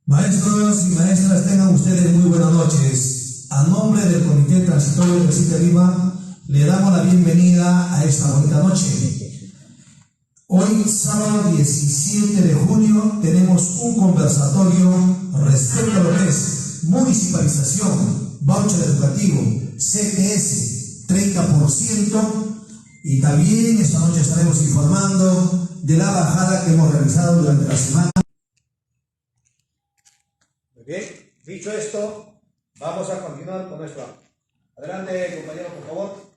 Maestros y maestras, tengan ustedes muy buenas noches. A nombre del Comité Transitorio del CITE Lima, le damos la bienvenida a esta bonita noche. Hoy, sábado 17 de junio, tenemos un conversatorio respecto a lo que es municipalización, voucher educativo, CTS, 30%, y también esta noche estaremos informando de la bajada que hemos realizado durante la semana. Bien, dicho esto, vamos a continuar con nuestro acto. Adelante, compañero, por favor.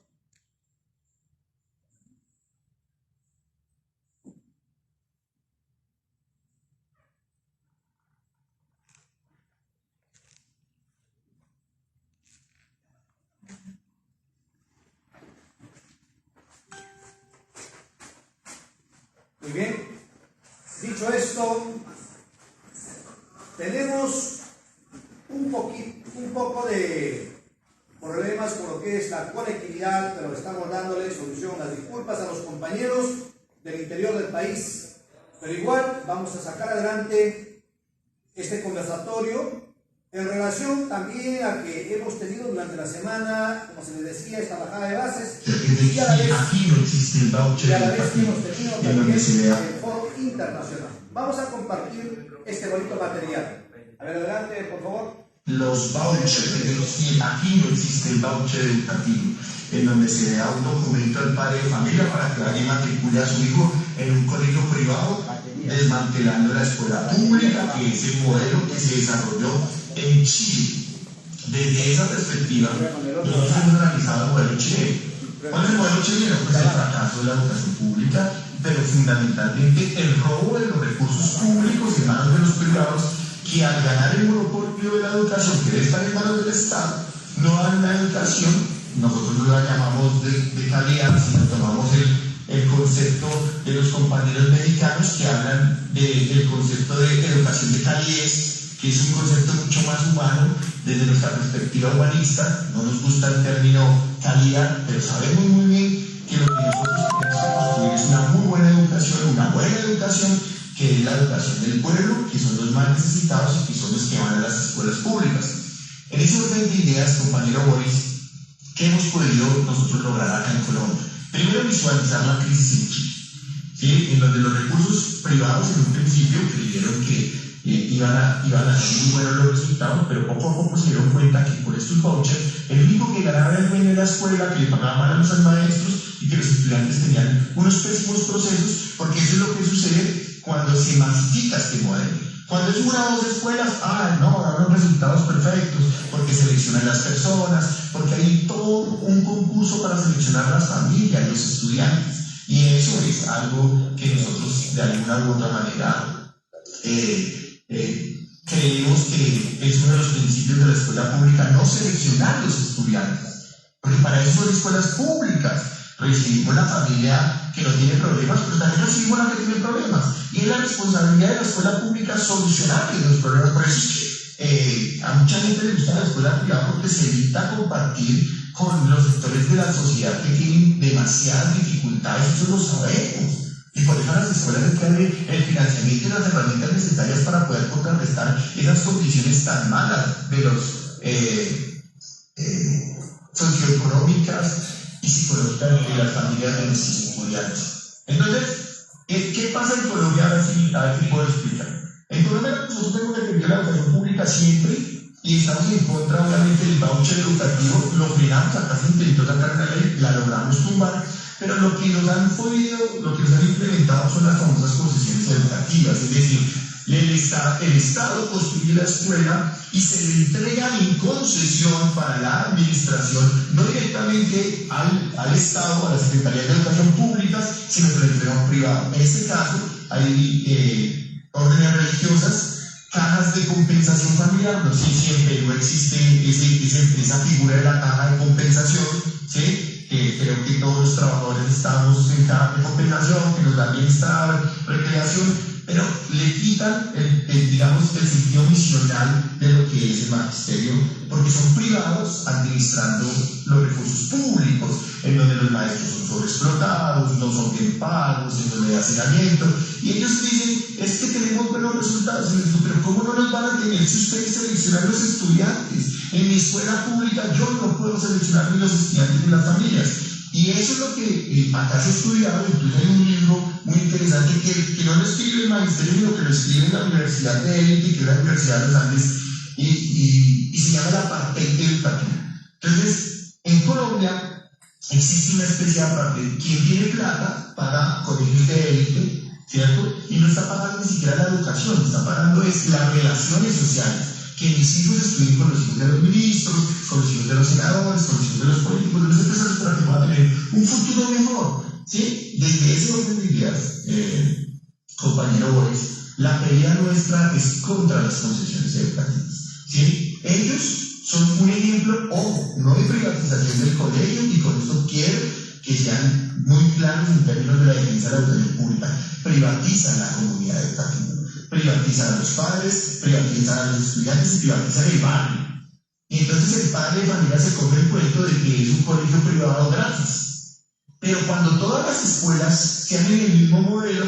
Muy bien, dicho esto, tenemos un poco de problemas con lo que es la conectividad, pero estamos dándole solución. Las disculpas a los compañeros del interior del país, pero igual vamos a sacar adelante este conversatorio en relación también a que hemos tenido durante la semana, como se les decía, esta bajada de bases, y a la vez, aquí no existe el voucher que hemos tenido también el foro internacional. Vamos a compartir este bonito material. A ver, adelante, por favor. Los vouchers, aquí no existe el voucher educativo, en donde se le da un documento al padre de familia para que vaya y matricule a su hijo en un colegio privado, desmantelando la escuela pública, que es el modelo que se desarrolló en Chile. Desde esa perspectiva, nosotros hemos analizado el modelo chileno. ¿Cuál es el modelo chileno? Pues el fracaso de la educación pública, pero fundamentalmente el robo de los recursos públicos en manos de los privados, que al ganar el monopolio de la educación, que debe estar en manos del Estado, no dan una educación, nosotros no la llamamos de calidad, sino tomamos el concepto de los compañeros mexicanos que hablan del concepto de educación de calidez, que es un concepto mucho más humano desde nuestra perspectiva humanista. No nos gusta el término calidad, pero sabemos muy bien que lo que nosotros tenemos que construir es una muy buena educación, que es la educación del pueblo, que son los más necesitados y que son los que van a las escuelas públicas. En ese orden de ideas, compañero Boris, ¿qué hemos podido nosotros lograr acá en Colombia? Primero, visualizar la crisis en Chile, ¿sí? En donde los recursos privados en un principio creyeron que iban a ser muy buenos los resultados, pero poco a poco se dieron cuenta que por estos vouchers, el único que ganaba era el dueño de la escuela, que le pagaba mal a los maestros y que los estudiantes tenían unos pésimos procesos, porque eso es lo que sucede cuando se masifica este modelo. Cuando es una o dos escuelas, no, dan los resultados perfectos, porque seleccionan las personas, porque hay todo un concurso para seleccionar las familias, los estudiantes, y eso es algo que nosotros de alguna u otra manera creemos que es uno de los principios de la escuela pública, no seleccionar los estudiantes, porque para eso son escuelas públicas. Recibimos la familia que no tiene problemas, pero también recibimos la que tiene problemas, y es la responsabilidad de la escuela pública solucionar los problemas. Por eso es que a mucha gente le gusta la escuela privada, porque se evita compartir con los sectores de la sociedad que tienen demasiadas dificultades, eso lo sabemos. Y por eso a las escuelas hay que darle el financiamiento y las herramientas necesarias para poder contrarrestar esas condiciones tan malas de los socioeconómicas y psicológicas de las familias de nuestros estudiantes. Entonces, ¿qué pasa en Colombia? A ver si puedo explicar. En Colombia nosotros tenemos que defender la educación pública siempre, y estamos en contra, obviamente, del voucher educativo. Lo frenamos, acá se intentó sacar una ley, la logramos tumbar, pero lo que nos han implementado son las famosas concesiones educativas, es decir, el Estado construye la escuela y se le entrega en concesión para la administración, no directamente al Estado, a las Secretarías de Educación Públicas, sino que le entrega a un privado. En este caso, hay órdenes religiosas, cajas de compensación familiar, no sé si en Perú existe esa figura de la caja de compensación, ¿sí? Creo que todos los trabajadores estamos en caja de compensación, que nos da bienestar, recreación, pero le quitan digamos, el sentido misional de lo que es el magisterio, porque son privados administrando los recursos públicos, en donde los maestros son sobreexplotados, no son bien pagos, en donde hay hacinamiento, y ellos dicen, es que tenemos buenos resultados, pero ¿cómo no los van a tener si ustedes seleccionan los estudiantes? En mi escuela pública yo no puedo seleccionar ni los estudiantes ni las familias. Y eso es lo que acá se ha estudiado. Incluso hay un libro muy interesante que no lo escribe el magisterio, sino que lo escribe en la Universidad de élite, que es la Universidad de los Andes, y se llama la parte educativa. Entonces, en Colombia existe una especie de aparte. Quien tiene plata paga colegios de élite, ¿cierto? Y no está pagando ni siquiera la educación, está pagando es las relaciones sociales. Que mis hijos estudien con los hijos de los ministros, con los hijos de los senadores, con los hijos de los políticos, de los empresarios, para que puedan tener un futuro mejor. ¿Sí? Desde ese orden de ideas, compañero Boris, la pelea nuestra es contra las concesiones educativas. ¿Sí? Ellos son un ejemplo, ojo, no de privatización del colegio, y con esto quiero que sean muy claros en términos de la defensa de la educación pública. Privatizan la comunidad educativa. Privatizan a los padres, privatizan a los estudiantes y privatizan el barrio. Y entonces el padre de familia se come el cuento de que es un colegio privado gratis. Pero cuando todas las escuelas sean en el mismo modelo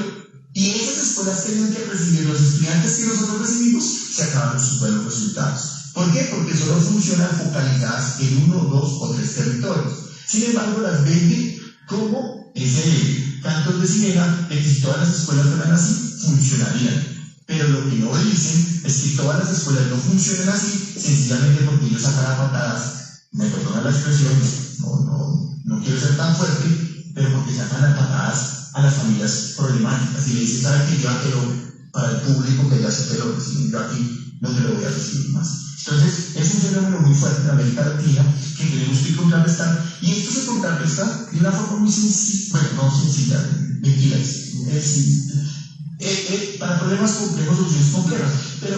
y esas escuelas tengan que recibir los estudiantes que nosotros recibimos, se acaban sus buenos resultados. ¿Por qué? Porque solo funcionan focalizadas en 1, 2 o 3 territorios. Sin embargo, las venden como ese cantos de sirena de que si todas las escuelas fueran así, funcionarían. Pero lo que no dicen es que todas las escuelas no funcionan así, sencillamente porque ellos sacan a patadas, me perdonan la expresión, no quiero ser tan fuerte, pero porque sacan a patadas a las familias problemáticas y le dicen, ¿sabes qué? Llévatelo para el público que ya se te lo reciben, yo aquí no te lo voy a recibir más. Entonces, es un fenómeno muy fuerte en América Latina que tenemos que contrarrestar, y esto se contrarresta de una forma muy sencilla, bueno, no sencilla, mentira, para problemas complejos, soluciones complejas. Pero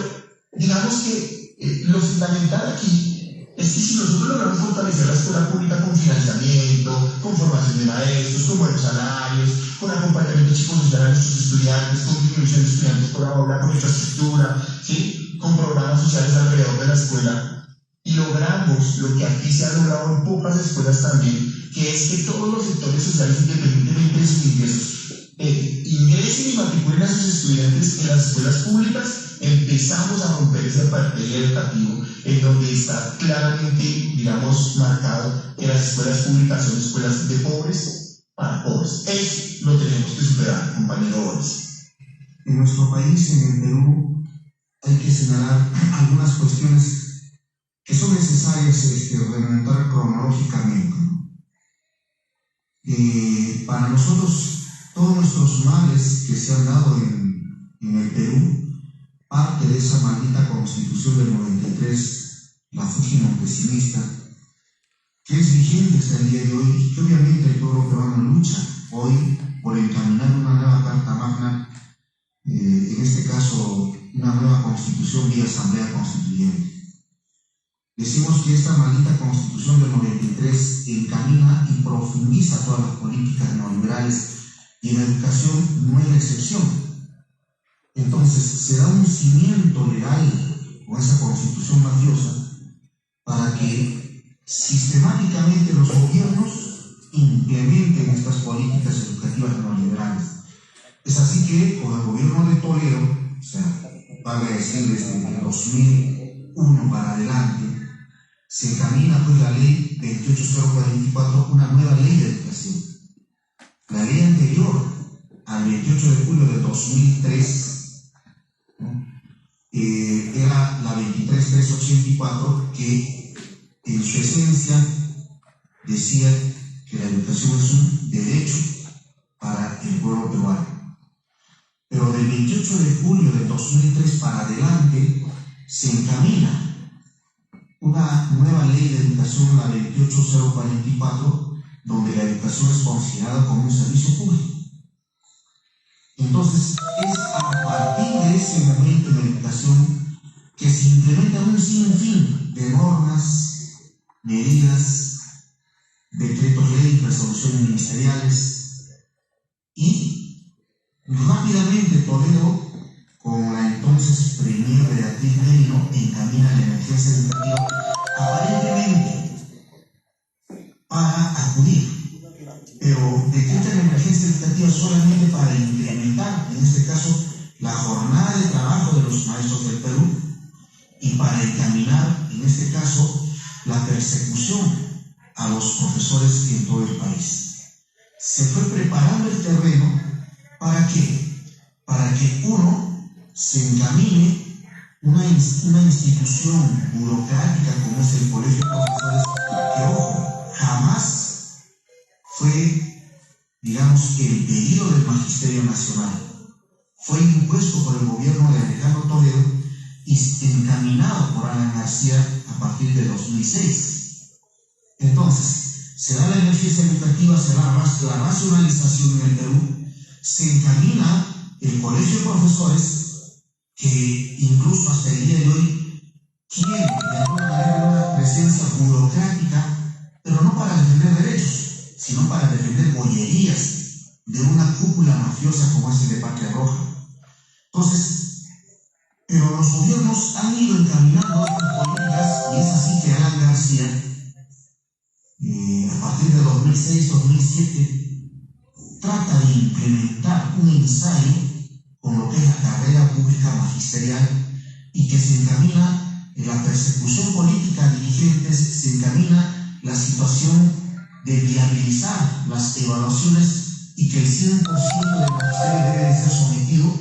digamos que lo fundamental aquí es que si nosotros logramos fortalecer la escuela pública con financiamiento, con formación de maestros, con buenos salarios, con acompañamiento psicosocial a nuestros estudiantes, con disminución de estudiantes por aula, con infraestructura, ¿sí? Con programas sociales alrededor de la escuela, y logramos lo que aquí se ha logrado en pocas escuelas también, que es que todos los sectores sociales, independientemente de sus ingresos, ingresen y matriculen a sus estudiantes en las escuelas públicas, empezamos a romper ese papel educativo en donde está claramente, digamos, marcado que las escuelas públicas son escuelas de pobres para pobres. Eso lo tenemos que superar, compañero Boris. En nuestro país, en el Perú, hay que señalar algunas cuestiones que son necesarias reglamentar cronológicamente. Para nosotros, todos nuestros males que se han dado en el Perú parte de esa maldita Constitución del 93, la fujimontesista, que es vigente hasta el día de hoy, y que obviamente el pueblo peruano lucha hoy por encaminar una nueva Carta Magna, en este caso una nueva Constitución vía Asamblea Constituyente. Decimos que esta maldita Constitución del 93 encamina y profundiza todas las políticas neoliberales, y en la educación no hay la excepción. Entonces, se da un cimiento legal con esa Constitución mafiosa para que sistemáticamente los gobiernos implementen estas políticas educativas neoliberales. Es así que con el gobierno de Toledo, o sea, vale decir desde el 2001 para adelante, se encamina pues la ley 28044, una nueva ley de educación. La ley anterior, al 28 de julio de 2003, era la 23384, que en su esencia decía que la educación es un derecho para el pueblo peruano. Pero del 28 de julio de 2003 para adelante se encamina una nueva ley de educación, la 28044, donde la educación es considerada como un servicio público. Entonces, es a partir de ese momento en la educación que se implementa un sinfín de normas, medidas, decretos ley, resoluciones ministeriales, y rápidamente Toledo con la entonces premier Beatriz Merino, encamina la emergencia educativa aparentemente para acudir, pero decreta la emergencia educativa solamente para incrementar, en este caso, la jornada de trabajo de los maestros del Perú y para encaminar, en este caso, la persecución a los profesores en todo el país. Se fue preparando el terreno ¿para qué? Para que uno se encamine una institución burocrática como es el Colegio de Profesores, que, ojo, jamás fue, digamos, el pedido del Magisterio Nacional. Fue impuesto por el gobierno de Alejandro Toledo y encaminado por Alan García a partir de 2006. Entonces, se da la emergencia educativa, se da la racionalización en el Perú, se encamina el Colegio de Profesores, que incluso hasta el día de hoy quiere de alguna manera una presencia burocrática, pero no para defender derechos, sino para defender bollerías de una cúpula mafiosa como es el de Patria Roja. Entonces, pero los gobiernos han ido encaminando estas políticas y es así que Alan García, a partir de 2006-2007, trata de implementar un ensayo con lo que es la carrera pública magisterial y que se encamina en la persecución política a dirigentes, se encamina la situación de viabilizar las evaluaciones y que el 100% del magisterio debe de ser sometido,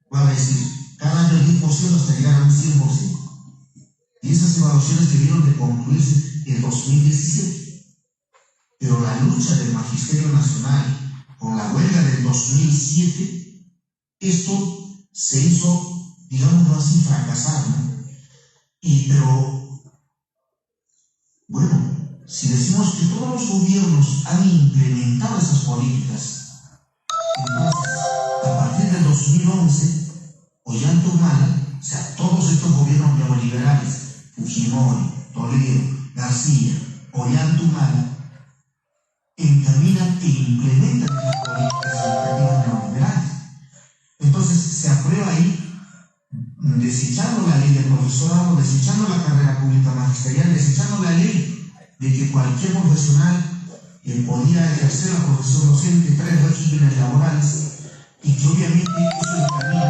vale decir, cada año el 10% hasta llegar a un 100%. Y esas evaluaciones debieron de concluirse en 2017. Pero la lucha del Magisterio Nacional con la huelga del 2007, esto se hizo, digámoslo así, fracasar, ¿no? Pero, bueno, si decimos que todos los gobiernos han implementado esas políticas, entonces, a partir del 2011, Ollanta-Humala, o sea, todos estos gobiernos neoliberales, Fujimori, Toledo, García, Ollanta-Humala, encaminan e implementan las políticas educativas neoliberales. Entonces se aprueba ahí, desechando la ley del profesorado, desechando la carrera pública magisterial, desechando la ley de que cualquier profesional podía ejercer la profesión docente, 3 regímenes laborales, y que obviamente eso encamina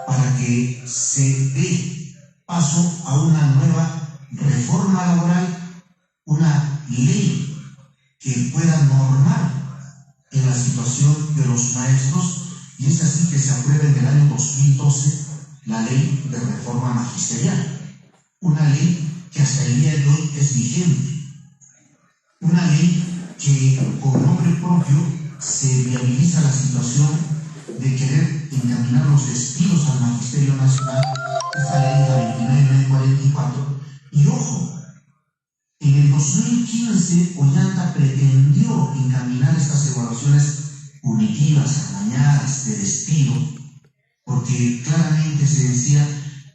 para que se dé paso a una nueva reforma laboral, una ley que pueda normar en la situación de los maestros, y es así que se aprueba en el año 2012 la ley de reforma magisterial, una ley que hasta el día de hoy es vigente, una ley que con nombre propio se viabiliza la situación de querer encaminar los despidos al Magisterio Nacional, esta ley es la 29.944, y ojo, en el 2015, Ollanta pretendió encaminar estas evaluaciones punitivas, amañadas, de despido, porque claramente se decía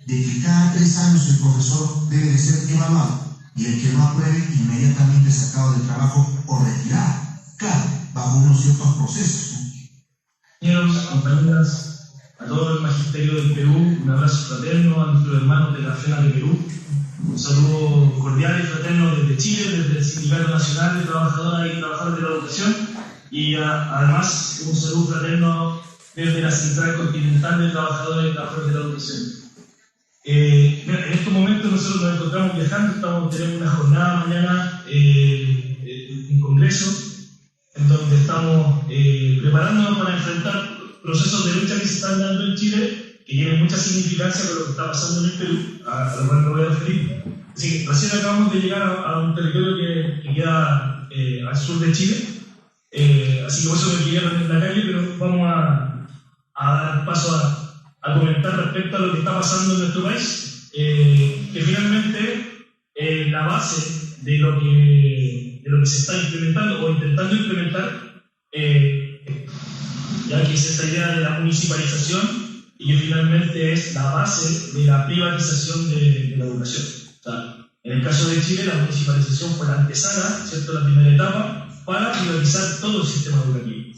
de que cada 3 años el profesor debe de ser evaluado y el que no apruebe inmediatamente sacado del trabajo o retirado, claro, bajo unos ciertos procesos. Compañeros, compañeras, a todo el magisterio del Perú, un abrazo fraterno a nuestros hermanos de la FENA de Perú. Un saludo cordial y fraterno desde Chile, desde el Sindicato Nacional de Trabajadoras y Trabajadores de la Educación, y además un saludo fraterno desde la Central Continental de Trabajadores y Trabajadores de la Educación. En estos momentos nosotros nos encontramos viajando, tenemos una jornada mañana en Congreso, en donde estamos preparándonos para enfrentar procesos de lucha que se están dando en Chile, que tiene mucha significancia con lo que está pasando en el Perú, a lo cual me voy a referir. Así que recién acabamos de llegar a un territorio que queda al sur de Chile, así que por eso me pillaron en la calle, pero vamos a dar paso a comentar respecto a lo que está pasando en nuestro país, que finalmente la base de lo que se está implementando o intentando implementar, ya que es esta idea de la municipalización, y que finalmente es la base de la privatización de la educación. O sea, en el caso de Chile, la municipalización fue la antesala, ¿cierto?, la primera etapa, para privatizar todo el sistema educativo.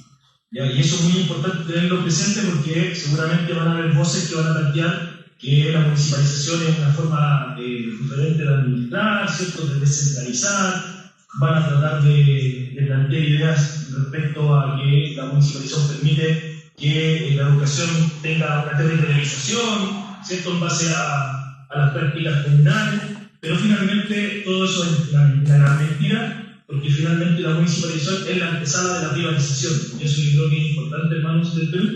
¿ya? Y eso es muy importante tenerlo presente porque seguramente van a haber voces que van a plantear que la municipalización es una forma diferente de administrar, ¿cierto?, de descentralizar, van a tratar de plantear ideas respecto a que la municipalización permite que la educación tenga una territorialización, ¿cierto?, en base a las prácticas comunales, pero finalmente todo eso es una mentira, porque finalmente la municipalización es la antesala de la privatización. Y eso yo creo que es importante, hermanos del Perú,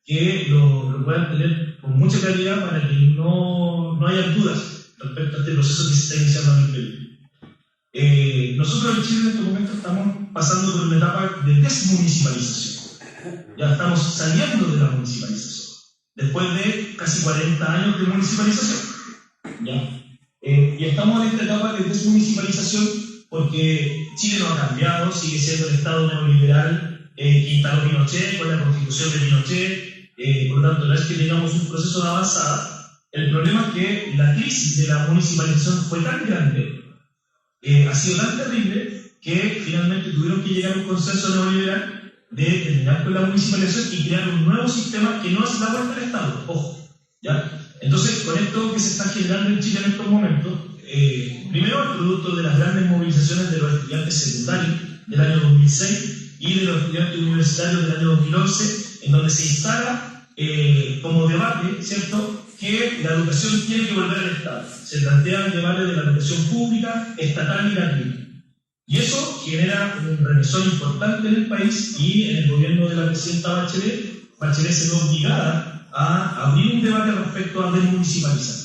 que lo puedan tener con mucha claridad para que no haya dudas respecto a este proceso que se está iniciando en el Perú. Nosotros en Chile en estos momentos estamos pasando por una etapa de desmunicipalización. Ya estamos saliendo de la municipalización, después de casi 40 años de municipalización. ¿Ya? Y estamos en esta etapa de desmunicipalización porque Chile no ha cambiado, sigue siendo el Estado neoliberal que instaló Pinochet con la Constitución de Pinochet. Por lo tanto, no es que tengamos un proceso de avanzada. El problema es que la crisis de la municipalización fue tan grande, ha sido tan terrible, que finalmente tuvieron que llegar a un consenso neoliberal de terminar con la municipalización y crear un nuevo sistema que no es la vuelta al Estado. Ojo, ¿ya? Entonces, con esto que se está generando en Chile en estos momentos, primero el producto de las grandes movilizaciones de los estudiantes secundarios del año 2006 y de los estudiantes universitarios del año 2011, en donde se instala como debate, ¿cierto?, que la educación tiene que volver al Estado. Se plantea el debate de la educación pública, estatal y gratuita. Y eso genera un remesón importante en el país, y en el gobierno de la presidenta Bachelet se ve obligada a abrir un debate respecto a desmunicipalizar.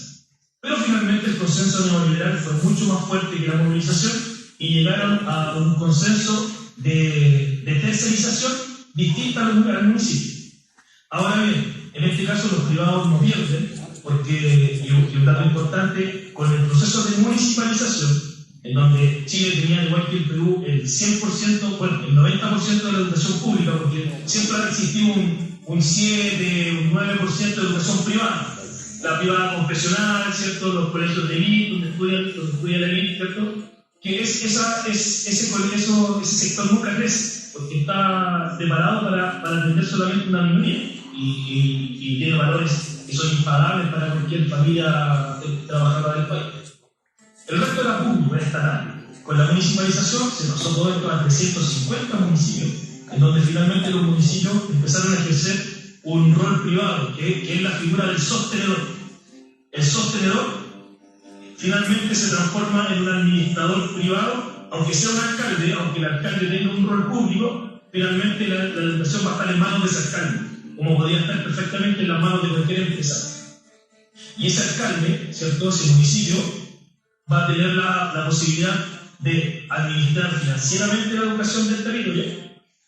Pero finalmente el consenso neoliberal fue mucho más fuerte que la movilización y llegaron a un consenso de tercerización distinta al municipio. Ahora bien, en este caso los privados no pierden, porque, y un dato importante, con el proceso de municipalización, en donde Chile tenía, igual que el Perú, el 100%, bueno, el 90% de la educación pública, porque siempre ha existido un 7, un 9% de educación privada. La privada confesional, ¿cierto?, los colegios de élite, donde estudia la élite, ¿cierto?, que ese sector nunca crece, porque está preparado para atender solamente una minoría y tiene valores que son impagables para cualquier familia trabajadora del país. El resto de la pública estatal, con la municipalización, se pasó todo esto a 350 municipios, en donde finalmente los municipios empezaron a ejercer un rol privado, que es la figura del sostenedor. El sostenedor finalmente se transforma en un administrador privado, aunque sea un alcalde, aunque el alcalde tenga un rol público, finalmente la educación va a estar en manos de ese alcalde, como podría estar perfectamente en las manos de cualquier empresario. Y ese alcalde, ¿cierto?, ese municipio, va a tener la posibilidad de administrar financieramente la educación del territorio,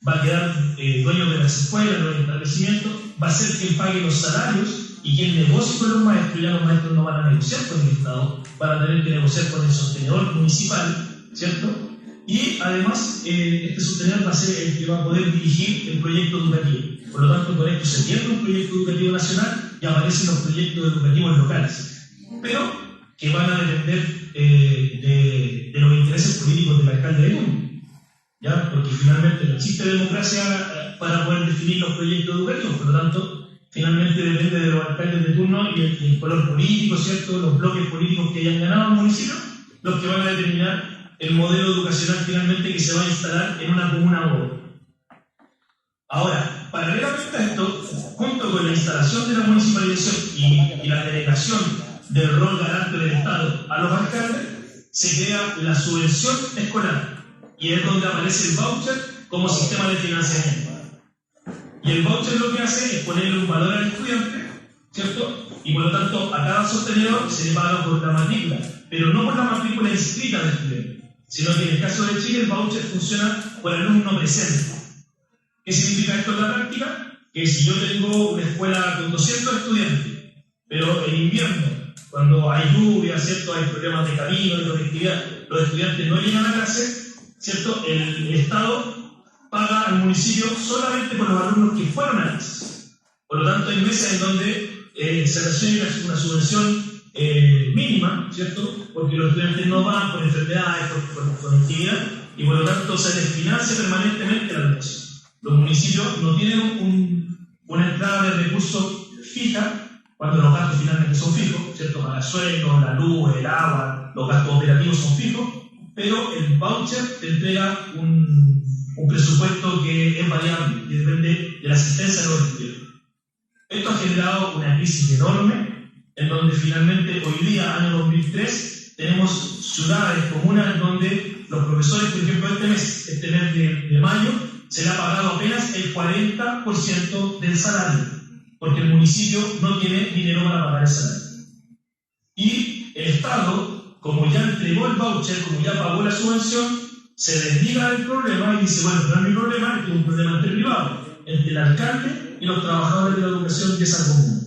va a quedar dueño de las escuelas, de los establecimientos, va a ser quien pague los salarios y quien negocie con los maestros. Ya los maestros no van a negociar con el Estado, van a tener que negociar con el sostenedor municipal, ¿cierto? Y además, este sostenedor va a ser el que va a poder dirigir el proyecto educativo. Por lo tanto, con esto se pierde un proyecto educativo nacional y aparecen los proyectos educativos locales, pero que van a depender de los intereses políticos del alcalde de turno, ¿ya? Porque finalmente no existe democracia para poder definir los proyectos educativos. Por lo tanto, finalmente depende de los alcaldes de turno y el color político, ¿cierto?, los bloques políticos que hayan ganado el municipio, los que van a determinar el modelo educacional finalmente que se va a instalar en una comuna u otra. Ahora, paralelamente a esto, junto con la instalación de la municipalización y la delegación del rol garante del Estado a los alcaldes, se crea la subvención escolar, y es donde aparece el voucher como sistema de financiamiento. Y el voucher lo que hace es ponerle un valor al estudiante, ¿cierto? Y por lo tanto a cada sostenedor se le paga por la matrícula, pero no por la matrícula inscrita del estudiante, sino que en el caso de Chile el voucher funciona por alumno presente. ¿Qué significa esto en la práctica? Que si yo tengo una escuela con 200 estudiantes, pero en invierno, cuando hay lluvia, ¿cierto?, hay problemas de camino, de conectividad, los estudiantes no llegan a clase, ¿cierto?, el Estado paga al municipio solamente por los alumnos que fueron a clases. Por lo tanto, hay meses en donde se recibe una subvención mínima, ¿cierto?, porque los estudiantes no van por enfermedades, por conectividad, y por lo tanto se desfinancia permanentemente la educación. Los municipios no tienen una entrada de recursos fija cuando los gastos finalmente son fijos, ¿cierto? Para el suelo, la luz, el agua, los gastos operativos son fijos, pero el voucher te entrega un presupuesto que es variable, que depende de la asistencia de los estudiantes. Esto ha generado una crisis enorme, en donde finalmente hoy día, año 2003, tenemos ciudades, comunas, donde los profesores, por ejemplo, este mes de mayo, se le ha pagado apenas el 40% del salario, porque el municipio no tiene dinero para pagar el salario. Y el Estado, como ya entregó el voucher, como ya pagó la subvención, se desliga del problema y dice, bueno, no es mi problema, es un problema entre privados, entre el alcalde y los trabajadores de la educación de esa comuna.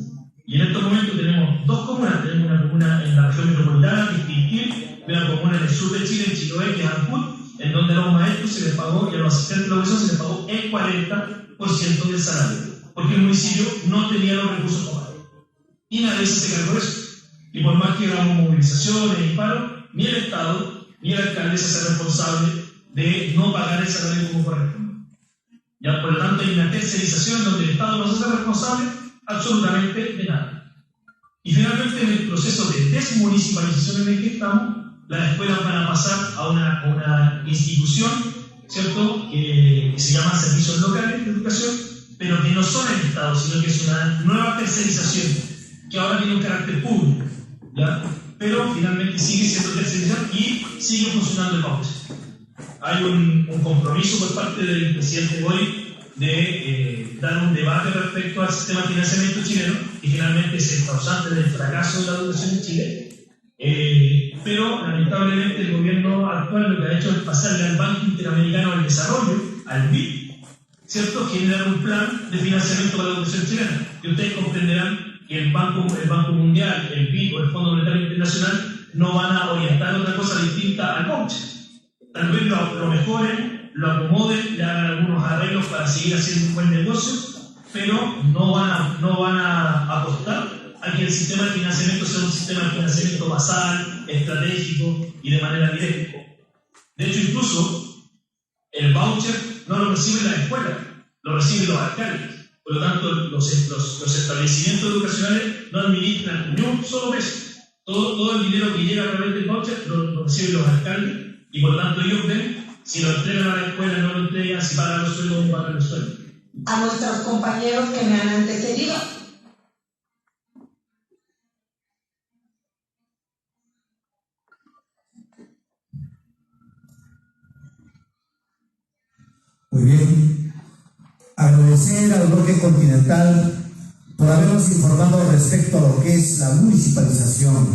Y en estos momentos tenemos dos comunas, tenemos una comuna en la región metropolitana, que es Quinquil, y una comuna en el sur de Chile, en Chiloé, que es Ancud, en donde a los maestros se les pagó y a los asistentes de la educación se les pagó el 40% del salario, porque el municipio no tenía los recursos para pagar. Y nadie se cargó de eso. Y por más que hagamos movilizaciones y paros, ni el Estado ni el alcalde se hace responsable de no pagar el salario como corresponde. Ya, por lo tanto, hay una tercerización donde el Estado no se hace responsable absolutamente de nada. Y finalmente, en el proceso de desmunicipalización en el que estamos, las escuelas van a pasar a una institución, ¿cierto?, que se llama Servicios Locales de Educación, pero que no son el Estado, sino que es una nueva tercerización, que ahora tiene un carácter público, ¿ya? Pero finalmente sigue siendo tercerización y sigue funcionando el voucher. Hay un compromiso por parte del presidente Boric de dar un debate respecto al sistema de financiamiento chileno, que finalmente es el causante del fracaso de la educación en Chile. Pero lamentablemente el gobierno actual lo que ha hecho es pasarle al Banco Interamericano del Desarrollo, al BID, ¿cierto?, generar un plan de financiamiento para la educación chilena. Y ustedes comprenderán que el Banco Mundial, el BID o el Fondo Monetario Internacional no van a orientar otra cosa distinta al voucher. Tal vez lo mejoren, lo acomoden, le hagan algunos arreglos para seguir haciendo un buen negocio, pero no van a apostar a que el sistema de financiamiento sea un sistema de financiamiento basal, estratégico y de manera directa. De hecho, incluso el voucher no lo reciben las escuelas, lo reciben los alcaldes. Por lo tanto, los establecimientos educacionales no administran ni un solo peso. Todo el dinero que llega a través del voucher lo reciben los alcaldes y por lo tanto ellos ven si lo entregan a la escuela, no lo entregan, si pagan los sueldos o no pagan los sueldos. A nuestros compañeros que me han antecedido. Muy bien. Agradecer al bloque continental por habernos informado respecto a lo que es la municipalización.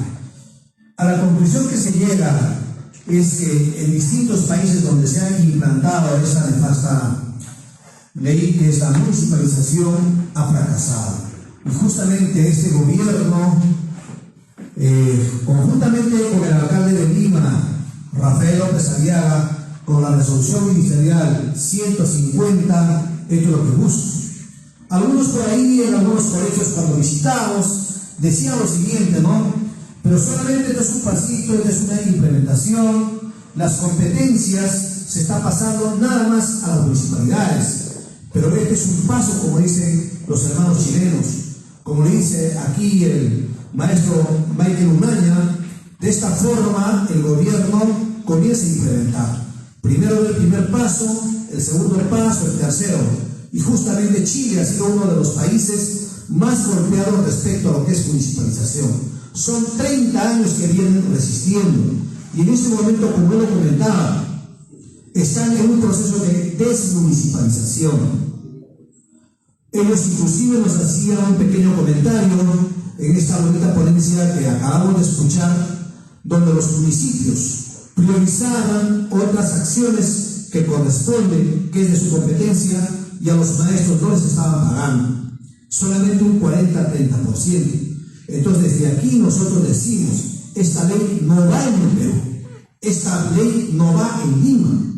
A la conclusión que se llega es que en distintos países donde se ha implantado esta nefasta ley, que es la municipalización, ha fracasado. Y justamente este gobierno, conjuntamente con el alcalde de Lima, Rafael López Aliaga, con la resolución ministerial 150, esto es lo que busca. Algunos por ahí, en algunos colegios cuando visitamos, decían lo siguiente, ¿no? Pero solamente esto es un pasito, esto es una implementación, las competencias se está pasando nada más a las municipalidades. Pero este es un paso, como dicen los hermanos chilenos, como le dice aquí el maestro Michael Umaña. De esta forma el gobierno comienza a implementar. Primero el primer paso, el segundo paso, el tercero. Y justamente Chile ha sido uno de los países más golpeados respecto a lo que es municipalización. Son 30 años que vienen resistiendo. Y en este momento, como lo comentaba, están en un proceso de desmunicipalización. Ellos inclusive nos hacían un pequeño comentario en esta bonita ponencia que acabamos de escuchar, donde los municipios priorizaban otras acciones que corresponden, que es de su competencia, y a los maestros no les estaban pagando, solamente un 40-30%. Entonces desde aquí nosotros decimos, esta ley no va en el Perú, esta ley no va en Lima,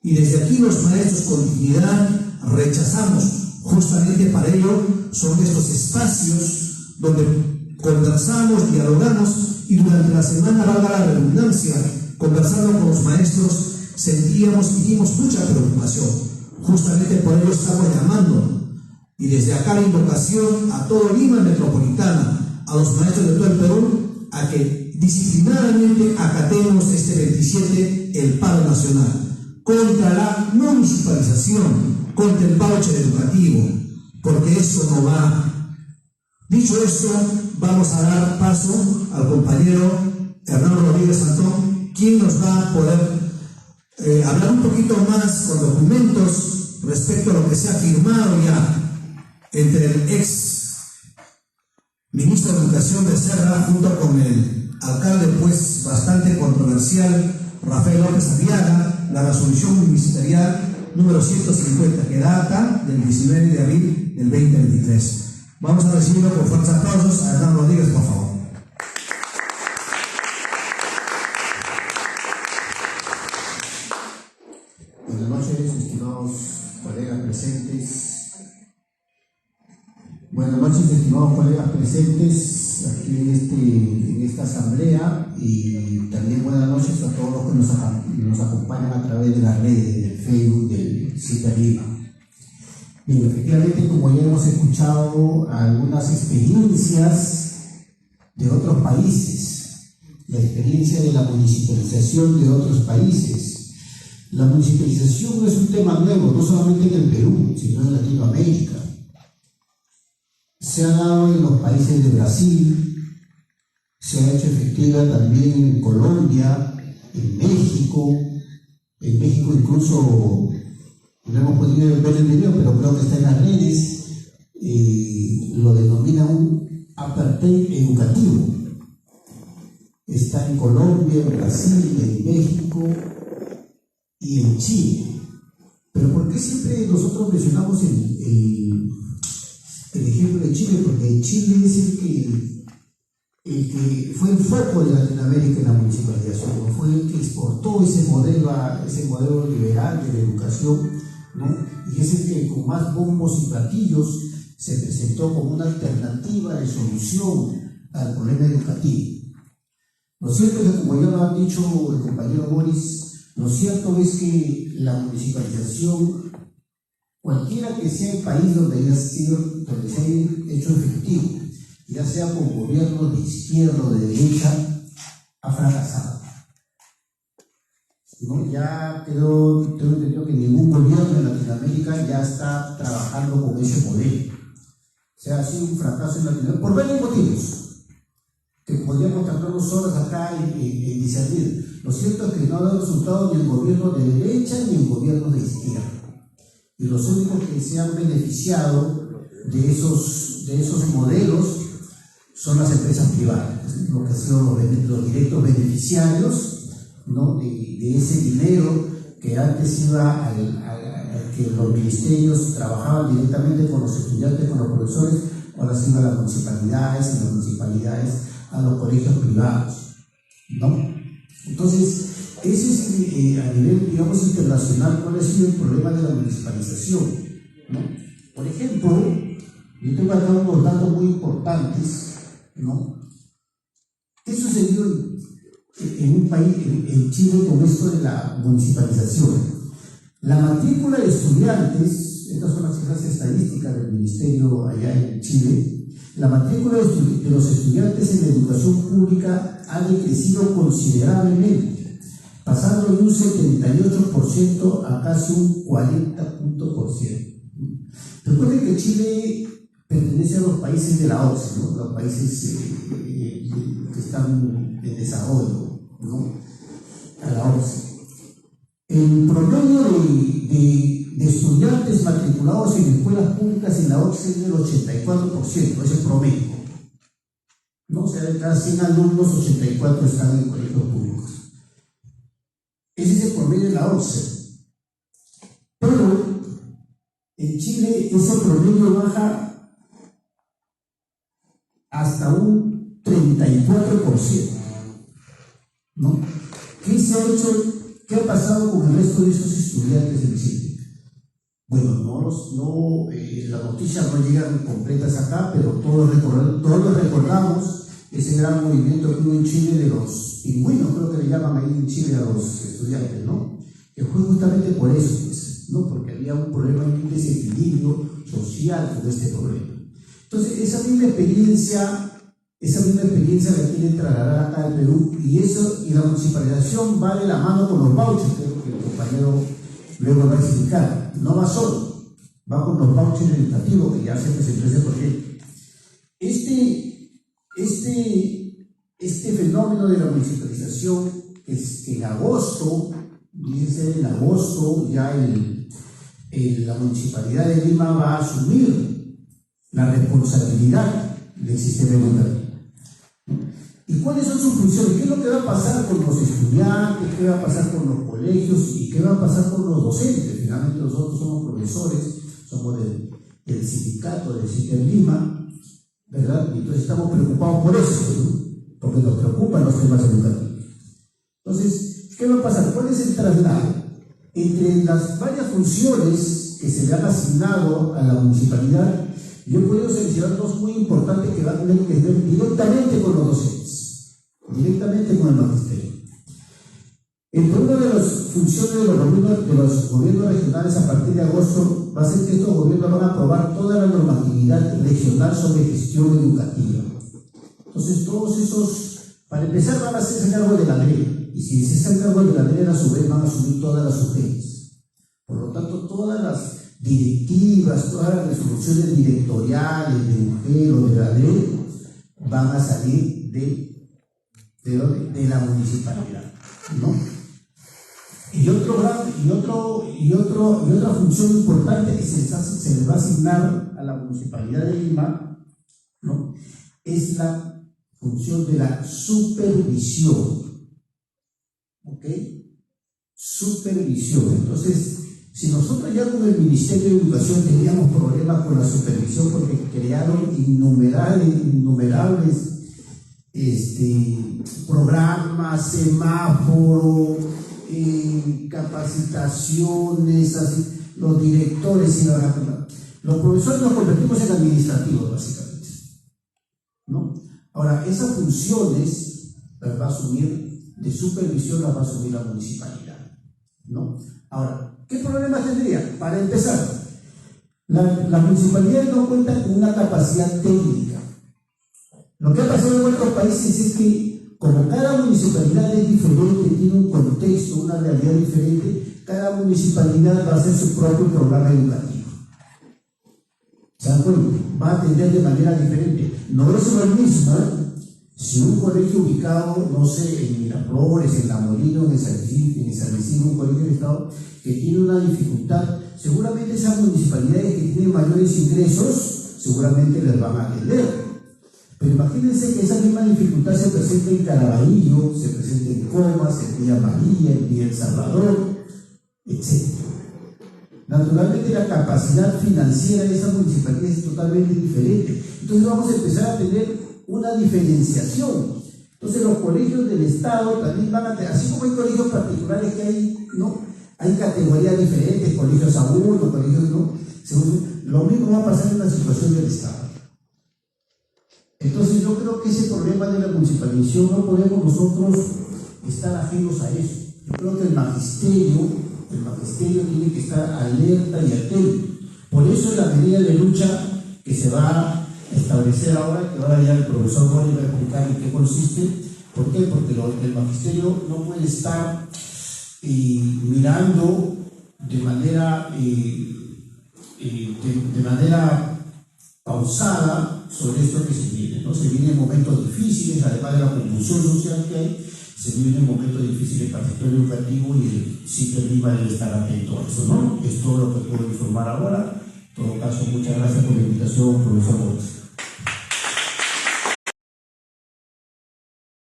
y desde aquí los maestros con dignidad rechazamos. Justamente para ello son estos espacios donde conversamos, dialogamos, y durante la semana, valga la redundancia, conversando con los maestros, sentíamos y dimos mucha preocupación. Justamente por ello estamos llamando, y desde acá la invocación a todo Lima metropolitana, a los maestros de todo el Perú, a que disciplinadamente acatemos este 27 el paro nacional contra la municipalización, contra el voucher educativo, porque eso no va. Dicho esto, vamos a dar paso al compañero Hernán Rodríguez Antón, quien nos va a poder hablar un poquito más con documentos respecto a lo que se ha firmado ya entre el ex ministro de Educación Becerra junto con el alcalde, pues bastante controversial, Rafael López Arriaga, la resolución ministerial número 150, que data del 19 de abril del 2023. Vamos a recibirlo con fuertes aplausos a Hernán Rodríguez, por favor. Buenas noches, estimados colegas presentes. Buenas noches, estimados colegas presentes aquí en esta asamblea, y también buenas noches a todos los que nos acompañan a través de las redes, del Facebook, del CITA Lima. Bien, efectivamente, como ya hemos escuchado algunas experiencias de otros países, la experiencia de la municipalización de otros países. La municipalización no es un tema nuevo, no solamente en el Perú, sino en Latinoamérica. Se ha dado en los países de Brasil, se ha hecho efectiva también en Colombia, en México incluso no hemos podido ver el video, pero creo que está en las redes, lo denomina un apartheid educativo. Está en Colombia, en Brasil, en México y en Chile. Pero ¿por qué siempre nosotros mencionamos el ejemplo de Chile? Porque Chile es el que fue el foco de Latinoamérica en la municipalización, ¿no? Fue el que exportó ese modelo liberal de la educación, ¿no? Y es el que con más bombos y platillos se presentó como una alternativa de solución al problema educativo. Lo cierto es que, como ya lo ha dicho el compañero Boris, lo cierto es que la municipalización, cualquiera que sea el país donde se haya hecho efectivo, ya sea con gobiernos de izquierda o de derecha, ha fracasado. ¿No? Ya tengo entendido que ningún gobierno en Latinoamérica ya está trabajando con ese modelo. O sea, ha sido un fracaso en Latinoamérica por varios motivos que podríamos tratarnos horas acá en discernir. Lo cierto es que no ha dado resultado ni en gobiernos de derecha ni en gobiernos de izquierda. Y los únicos que se han beneficiado de esos modelos son las empresas privadas, lo que han sido los directos beneficiarios, ¿no? de ese dinero que antes iba a que los ministerios trabajaban directamente con los estudiantes, con los profesores, ahora se iba a las municipalidades, y las municipalidades a los colegios privados, ¿no? Entonces, ese es a nivel, digamos, internacional, cuál ha sido el problema de la municipalización, ¿no? Por ejemplo, yo tengo acá unos datos muy importantes, ¿no? ¿Qué sucedió en un país, en Chile, con esto de la municipalización? La matrícula de estudiantes, estas son las cifras estadísticas del ministerio allá en Chile, la matrícula de los estudiantes en la educación pública ha decrecido considerablemente, pasando de un 78% a casi un 40%. Recuerden que Chile pertenece a los países de la OCDE, ¿no? Los países que están en desarrollo, ¿no? A la OCDE. El promedio de estudiantes matriculados en escuelas públicas en la OCDE es del 84%, ese es promedio, ¿no? O sea, de cada 100 alumnos, 84 están en colegios públicos. Ese es el promedio de la OCDE. Pero en Chile ese promedio baja hasta un 34%, ¿no? ¿Qué se ha hecho? ¿Qué ha pasado con el resto de esos estudiantes en Chile? Bueno, las noticias no llegan completas acá, pero todos recordamos ese gran movimiento que hubo en Chile de los pingüinos, creo que le llaman ahí en Chile a los estudiantes, ¿no? Que fue justamente por eso, pues, ¿no? Porque había un problema, un desequilibrio social con este problema. Entonces, esa misma experiencia la quieren trasladar acá al Perú, y la municipalización va de la mano con los vouchers, que es lo que el compañero luego va a explicar. No va solo, va con los vouchers educativos que ya se presentó ese proyecto. Este fenómeno de la municipalización es que en agosto, dice en agosto, ya la Municipalidad de Lima va a asumir la responsabilidad del sistema educativo. ¿Y cuáles son sus funciones? ¿Qué es lo que va a pasar con los estudiantes? ¿Qué va a pasar con los colegios? ¿Y qué va a pasar con los docentes? Finalmente nosotros somos profesores, somos del sindicato del CITER Lima, ¿verdad? Y entonces estamos preocupados por eso, ¿no? Porque nos preocupan los temas educativos. Entonces, ¿qué va a pasar? ¿Cuál es el traslado? Entre las varias funciones que se le han asignado a la municipalidad, yo he podido seleccionar dos muy importantes que van a tener que ver directamente con los docentes, directamente con el magisterio. Entre una de las funciones de los gobiernos regionales a partir de agosto va a ser que estos gobiernos van a aprobar toda la normatividad regional sobre gestión educativa. Entonces, todos esos, para empezar, van a hacerse cargo de la DRE, y si se hacen cargo de la DRE, a su vez van a asumir todas las UGEs. Por lo tanto, todas las directivas, todas las resoluciones directoriales de UGE o de la DRE van a salir de la municipalidad, ¿no? Y otra función importante que se les va a asignar a la Municipalidad de Lima, ¿no?, es la función de la supervisión. ¿Ok? Supervisión. Entonces, si nosotros ya con el Ministerio de Educación teníamos problemas con la supervisión porque crearon innumerables programas, semáforos, capacitaciones, así, los directores y los profesores nos convertimos en administrativos, básicamente, ¿no? Ahora, esas funciones las va a asumir, de supervisión las va a asumir la municipalidad, ¿no? Ahora, ¿qué problema tendría? Para empezar, la municipalidad no cuenta con una capacidad técnica. Lo que ha pasado en otros países es que, como cada municipalidad es diferente, tiene un contexto, una realidad diferente, cada municipalidad va a hacer su propio programa educativo. ¿Se dan cuenta? Va a atender de manera diferente. No es lo mismo si un colegio ubicado, no sé, en Miraflores, en La Molina, en San Isidro, un colegio del Estado, que tiene una dificultad, seguramente esas municipalidades que tienen mayores ingresos, seguramente les van a atender. Pero imagínense que esa misma dificultad se presenta en Caraballo, se presenta en Comas, en Villa María, en Villa El Salvador, etc. Naturalmente la capacidad financiera de esa municipalidad es totalmente diferente. Entonces vamos a empezar a tener una diferenciación. Entonces los colegios del Estado también van a tener, así como hay colegios particulares que hay, ¿no?, hay categorías diferentes, colegios adultos, colegios no, lo mismo va a pasar en la situación del Estado. Entonces yo creo que ese problema de la municipalización no podemos nosotros estar ajenos a eso. Yo creo que el magisterio tiene que estar alerta y atento. Por eso es la medida de lucha que se va a establecer ahora, que ahora ya el profesor Mori va a explicar en qué consiste. ¿Por qué? Porque el magisterio no puede estar mirando de manera pausada sobre esto que se viene, ¿no? Se vienen momentos difíciles, además de la convulsión social que hay, se vienen momentos difíciles para el sector educativo, y el CITER Lima debe estar atento a eso, ¿no? Es todo lo que puedo informar ahora. En todo caso, muchas gracias por la invitación, profesor Gómez.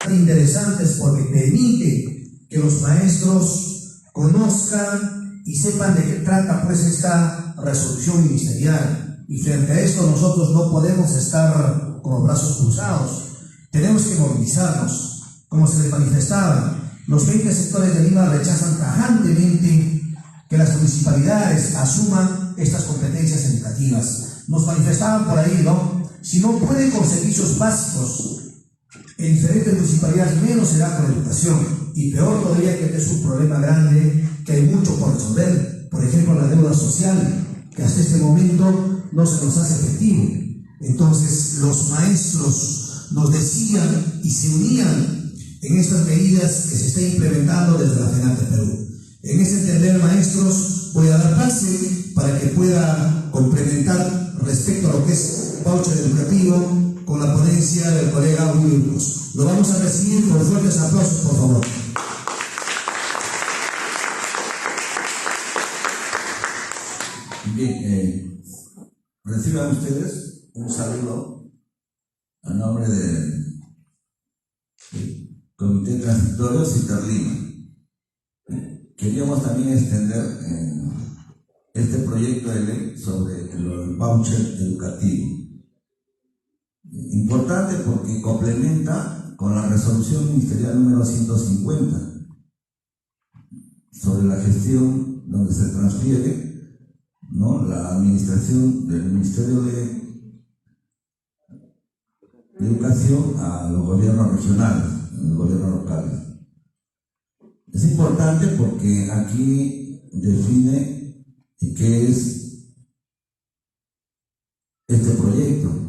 Interesantes porque permite que los maestros conozcan y sepan de qué trata pues esta resolución ministerial. Y frente a esto nosotros no podemos estar con los brazos cruzados, tenemos que movilizarnos. Como se les manifestaba, los 20 sectores de Lima rechazan tajantemente que las municipalidades asuman estas competencias educativas. Nos manifestaban por ahí, ¿no? Si no puede con servicios básicos en diferentes municipalidades, menos será con educación. Y peor todavía, que es un problema grande, que hay mucho por resolver. por ejemplo, la deuda social, que hasta este momento no se nos hace efectivo. Entonces, los maestros nos decían y se unían en estas medidas que se está implementando desde la FENATE Perú. En ese entender, maestros, voy a dar pase para que pueda complementar respecto a lo que es voucher educativo con la ponencia del colega Willy Cruz. Lo vamos a recibir con fuertes aplausos, por favor. Bien, reciban ustedes un saludo a nombre del Comité Transitorio Citarlima. Queríamos también extender este proyecto de ley sobre el voucher educativo. Importante porque complementa con la resolución ministerial número 150 sobre la gestión donde se transfiere, ¿no?, la administración del Ministerio de Educación a los gobiernos regionales, a los gobiernos locales. Es importante porque aquí define qué es este proyecto.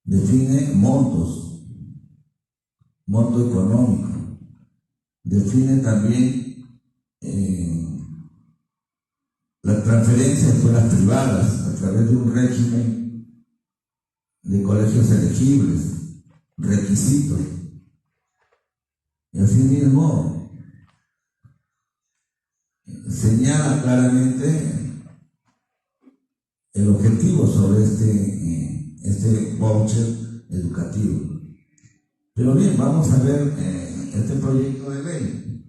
Define monto económico, define también la transferencia de escuelas privadas a través de un régimen de colegios elegibles, requisitos, y asimismo señala claramente el objetivo sobre este voucher educativo. Pero bien, vamos a ver este proyecto de ley.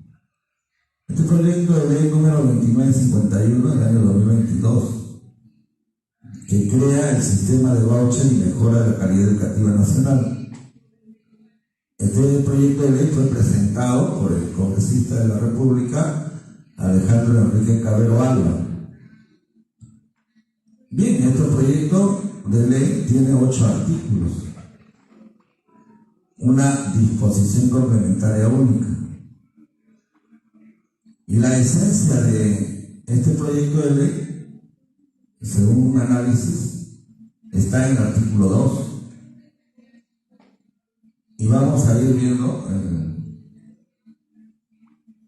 Este proyecto de ley número 2951 del año 2022, que crea el sistema de voucher y mejora la calidad educativa nacional. Este proyecto de ley fue presentado por el congresista de la República, Alejandro Enrique Cabero Alba. Bien, este proyecto de ley tiene 8 artículos, una disposición complementaria única. Y la esencia de este proyecto de ley, según un análisis, está en el artículo 2. Y vamos a ir viendo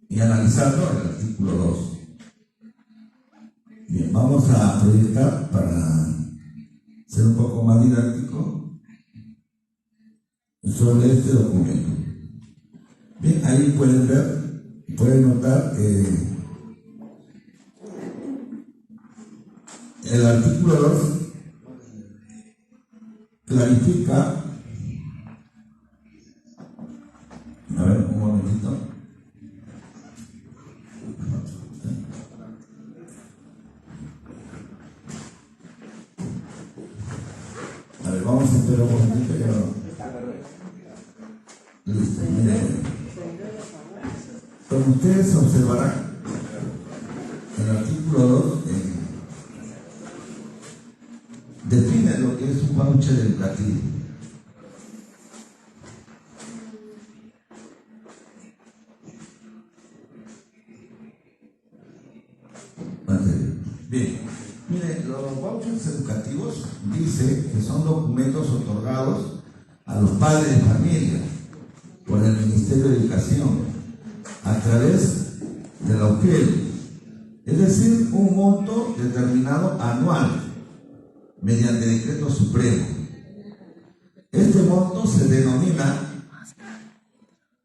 y analizando el artículo 2. Bien, vamos a proyectar para ser un poco más didáctico sobre este documento. Bien, ahí pueden ver, pueden notar que el artículo 2 clarifica. A ver, un momentito. A ver, vamos a esperar un momentito. Listo, miren. Como ustedes observarán, el artículo 2 define lo que es un voucher educativo. Bien, mire, los vouchers educativos dice que son documentos otorgados a los padres de familia por el Ministerio de Educación a través de la UGEL, es decir, un monto determinado anual mediante decreto supremo. Este monto se denomina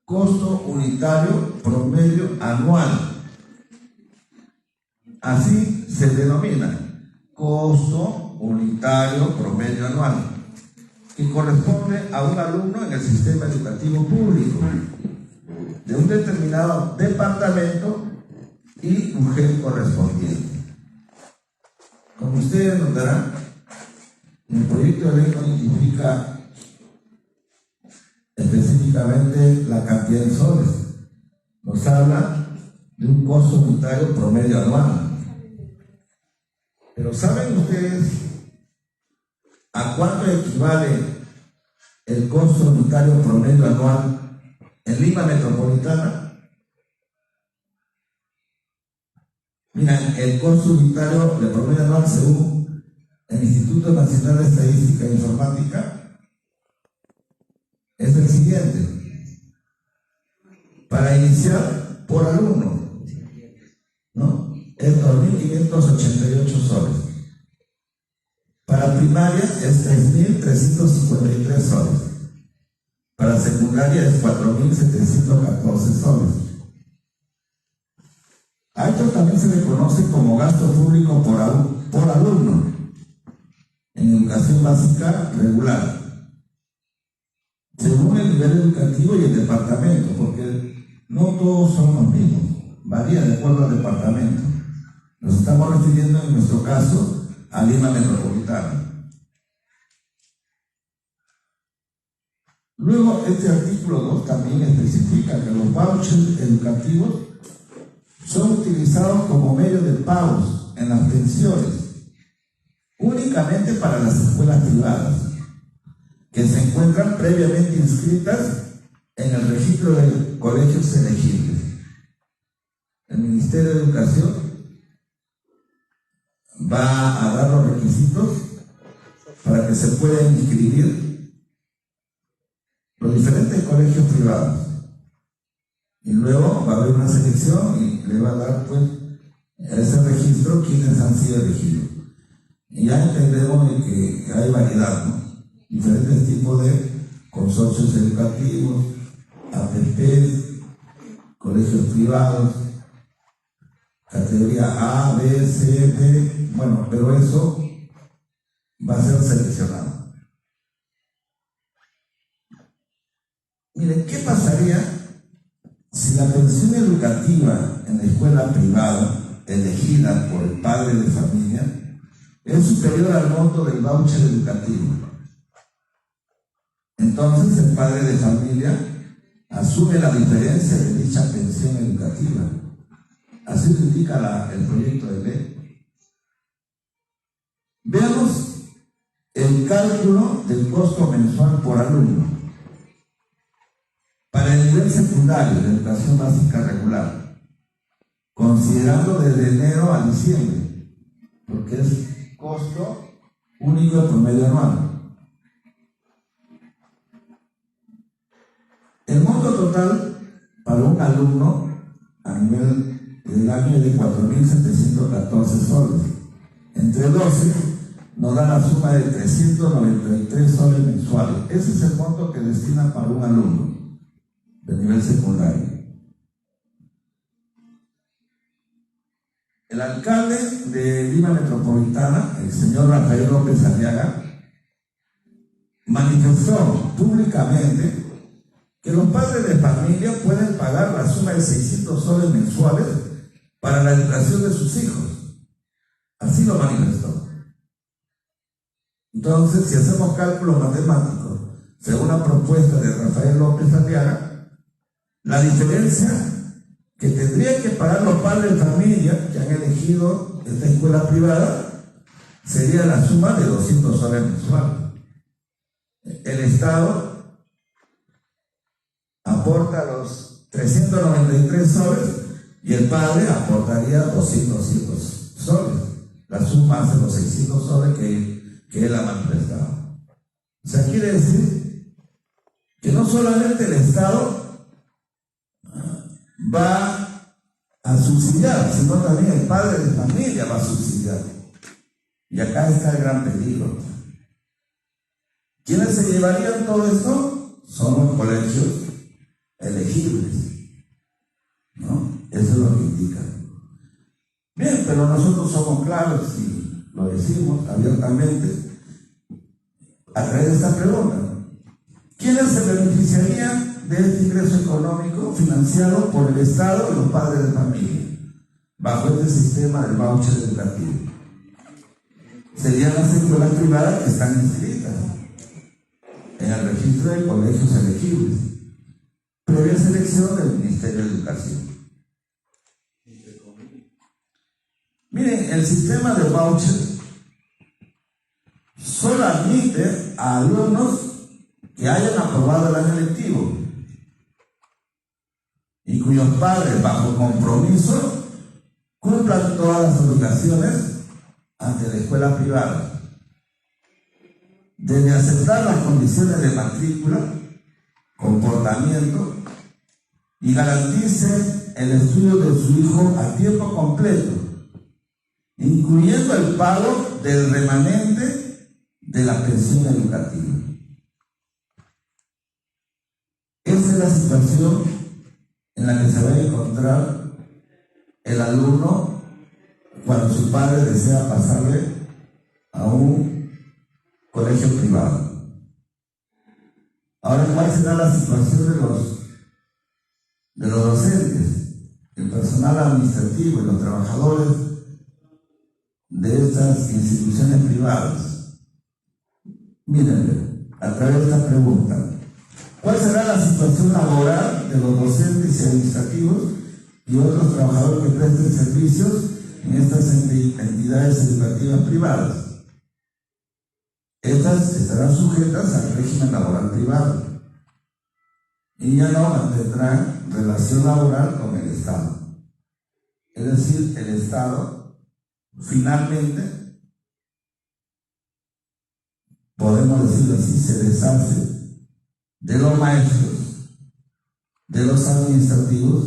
costo unitario promedio anual. Así se denomina costo unitario promedio anual, que corresponde a un alumno en el sistema educativo público de un determinado departamento y UGEL correspondiente. Como ustedes notarán, el proyecto de ley no identifica específicamente la cantidad de soles. Nos habla de un costo unitario promedio anual. Pero ¿saben ustedes a cuánto equivale el costo unitario promedio anual en Lima Metropolitana? Mira, el costo unitario de promedio anual según el Instituto Nacional de Estadística e Informática es el siguiente. Para iniciar por alumno, ¿no? Es 2.588 soles. Para primaria es 3.353 soles. Para secundaria es 4.714 soles. A esto también se le conoce como gasto público por alumno en educación básica regular, según el nivel educativo y el departamento, porque no todos son los mismos, varía de acuerdo al departamento. Nos estamos refiriendo en nuestro caso a Lima Metropolitana. Luego, este artículo 2 también especifica que los vouchers educativos son utilizados como medio de pagos en las pensiones únicamente para las escuelas privadas que se encuentran previamente inscritas en el registro de colegios elegibles. El Ministerio de Educación va a dar los requisitos para que se puedan inscribir los diferentes colegios privados, y luego va a haber una selección y le va a dar pues a ese registro quienes han sido elegidos. Y ya entendemos que hay variedad, ¿no? Diferentes tipos de consorcios educativos, APPs, colegios privados, categoría A, B, C, D, bueno, pero eso va a ser seleccionado. Miren, ¿qué pasaría si la pensión educativa en la escuela privada elegida por el padre de familia es superior al monto del voucher educativo? Entonces el padre de familia asume la diferencia de dicha pensión educativa. Así lo indica el proyecto de ley. Veamos el cálculo del costo mensual por alumno. Para el nivel secundario de educación básica regular, considerando desde enero a diciembre, porque es costo único de promedio anual. El monto total para un alumno a nivel del año es de 4.714 soles. Entre 12 nos da la suma de 393 soles mensuales. Ese es el monto que destina para un alumno de nivel secundario. El alcalde de Lima Metropolitana, el señor Rafael López Arriaga, manifestó públicamente que los padres de familia pueden pagar la suma de 600 soles mensuales para la educación de sus hijos. Así lo manifestó. Entonces, si hacemos cálculos matemáticos según la propuesta de Rafael López Arriaga, la diferencia que tendrían que pagar los padres de familia que han elegido esta escuela privada sería la suma de 200 soles mensuales. El Estado aporta los 393 soles y el padre aportaría 200 soles. La suma hace los 600 soles que él ha manifestado. O sea, quiere decir que no solamente el Estado va a subsidiar, sino también el padre de familia va a subsidiar. Y acá está el gran peligro. ¿Quiénes se llevarían todo esto? Son los colegios elegibles, ¿no? Eso es lo que indica. Bien, pero nosotros somos claros y lo decimos abiertamente a través de esta pregunta. ¿Quiénes se beneficiarían de este ingreso económico financiado por el Estado y los padres de familia bajo este sistema del voucher educativo? Serían las escuelas privadas que están inscritas en el registro de colegios elegibles, previa selección del Ministerio de Educación. Miren, el sistema de voucher solo admite a alumnos que hayan aprobado el año lectivo y cuyos padres, bajo compromiso, cumplan todas las obligaciones ante la escuela privada, desde aceptar las condiciones de matrícula, comportamiento, y garantice el estudio de su hijo a tiempo completo, incluyendo el pago del remanente de la pensión educativa. Esa es la situación en la que se va a encontrar el alumno cuando su padre desea pasarle a un colegio privado. Ahora, ¿cuál será la situación de los docentes, el personal administrativo y los trabajadores de estas instituciones privadas? Miren, a través de esta pregunta, ¿cuál será la situación laboral de los docentes y administrativos y otros trabajadores que presten servicios en estas entidades educativas privadas? Estas estarán sujetas al régimen laboral privado y ya no mantendrán relación laboral con el Estado. Es decir, el Estado finalmente, podemos decirlo así, se deshace de los maestros, de los administrativos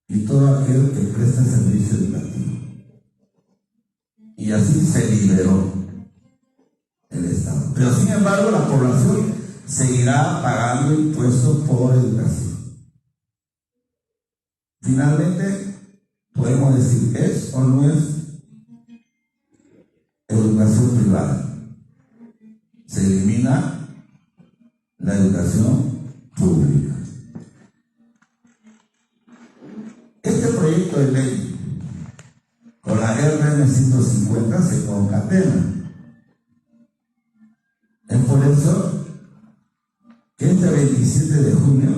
y todo aquel que presta servicio educativo. Y así se liberó el Estado. Pero sin embargo, la población seguirá pagando impuestos por educación. Finalmente, podemos decir, ¿es o no es educación privada? Se elimina la educación pública. Este proyecto de ley con la RN 150 se concatena. Es por eso que este 27 de junio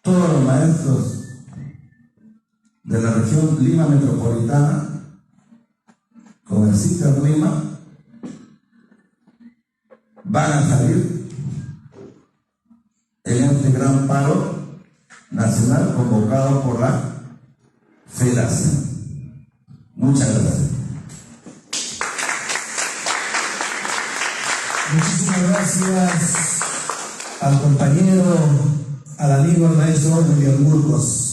todos los maestros de la región Lima Metropolitana con el CITER Lima van a salir en este gran paro nacional convocado por la Federación. Muchas gracias. Muchísimas gracias al compañero, al amigo, al maestro William Burgos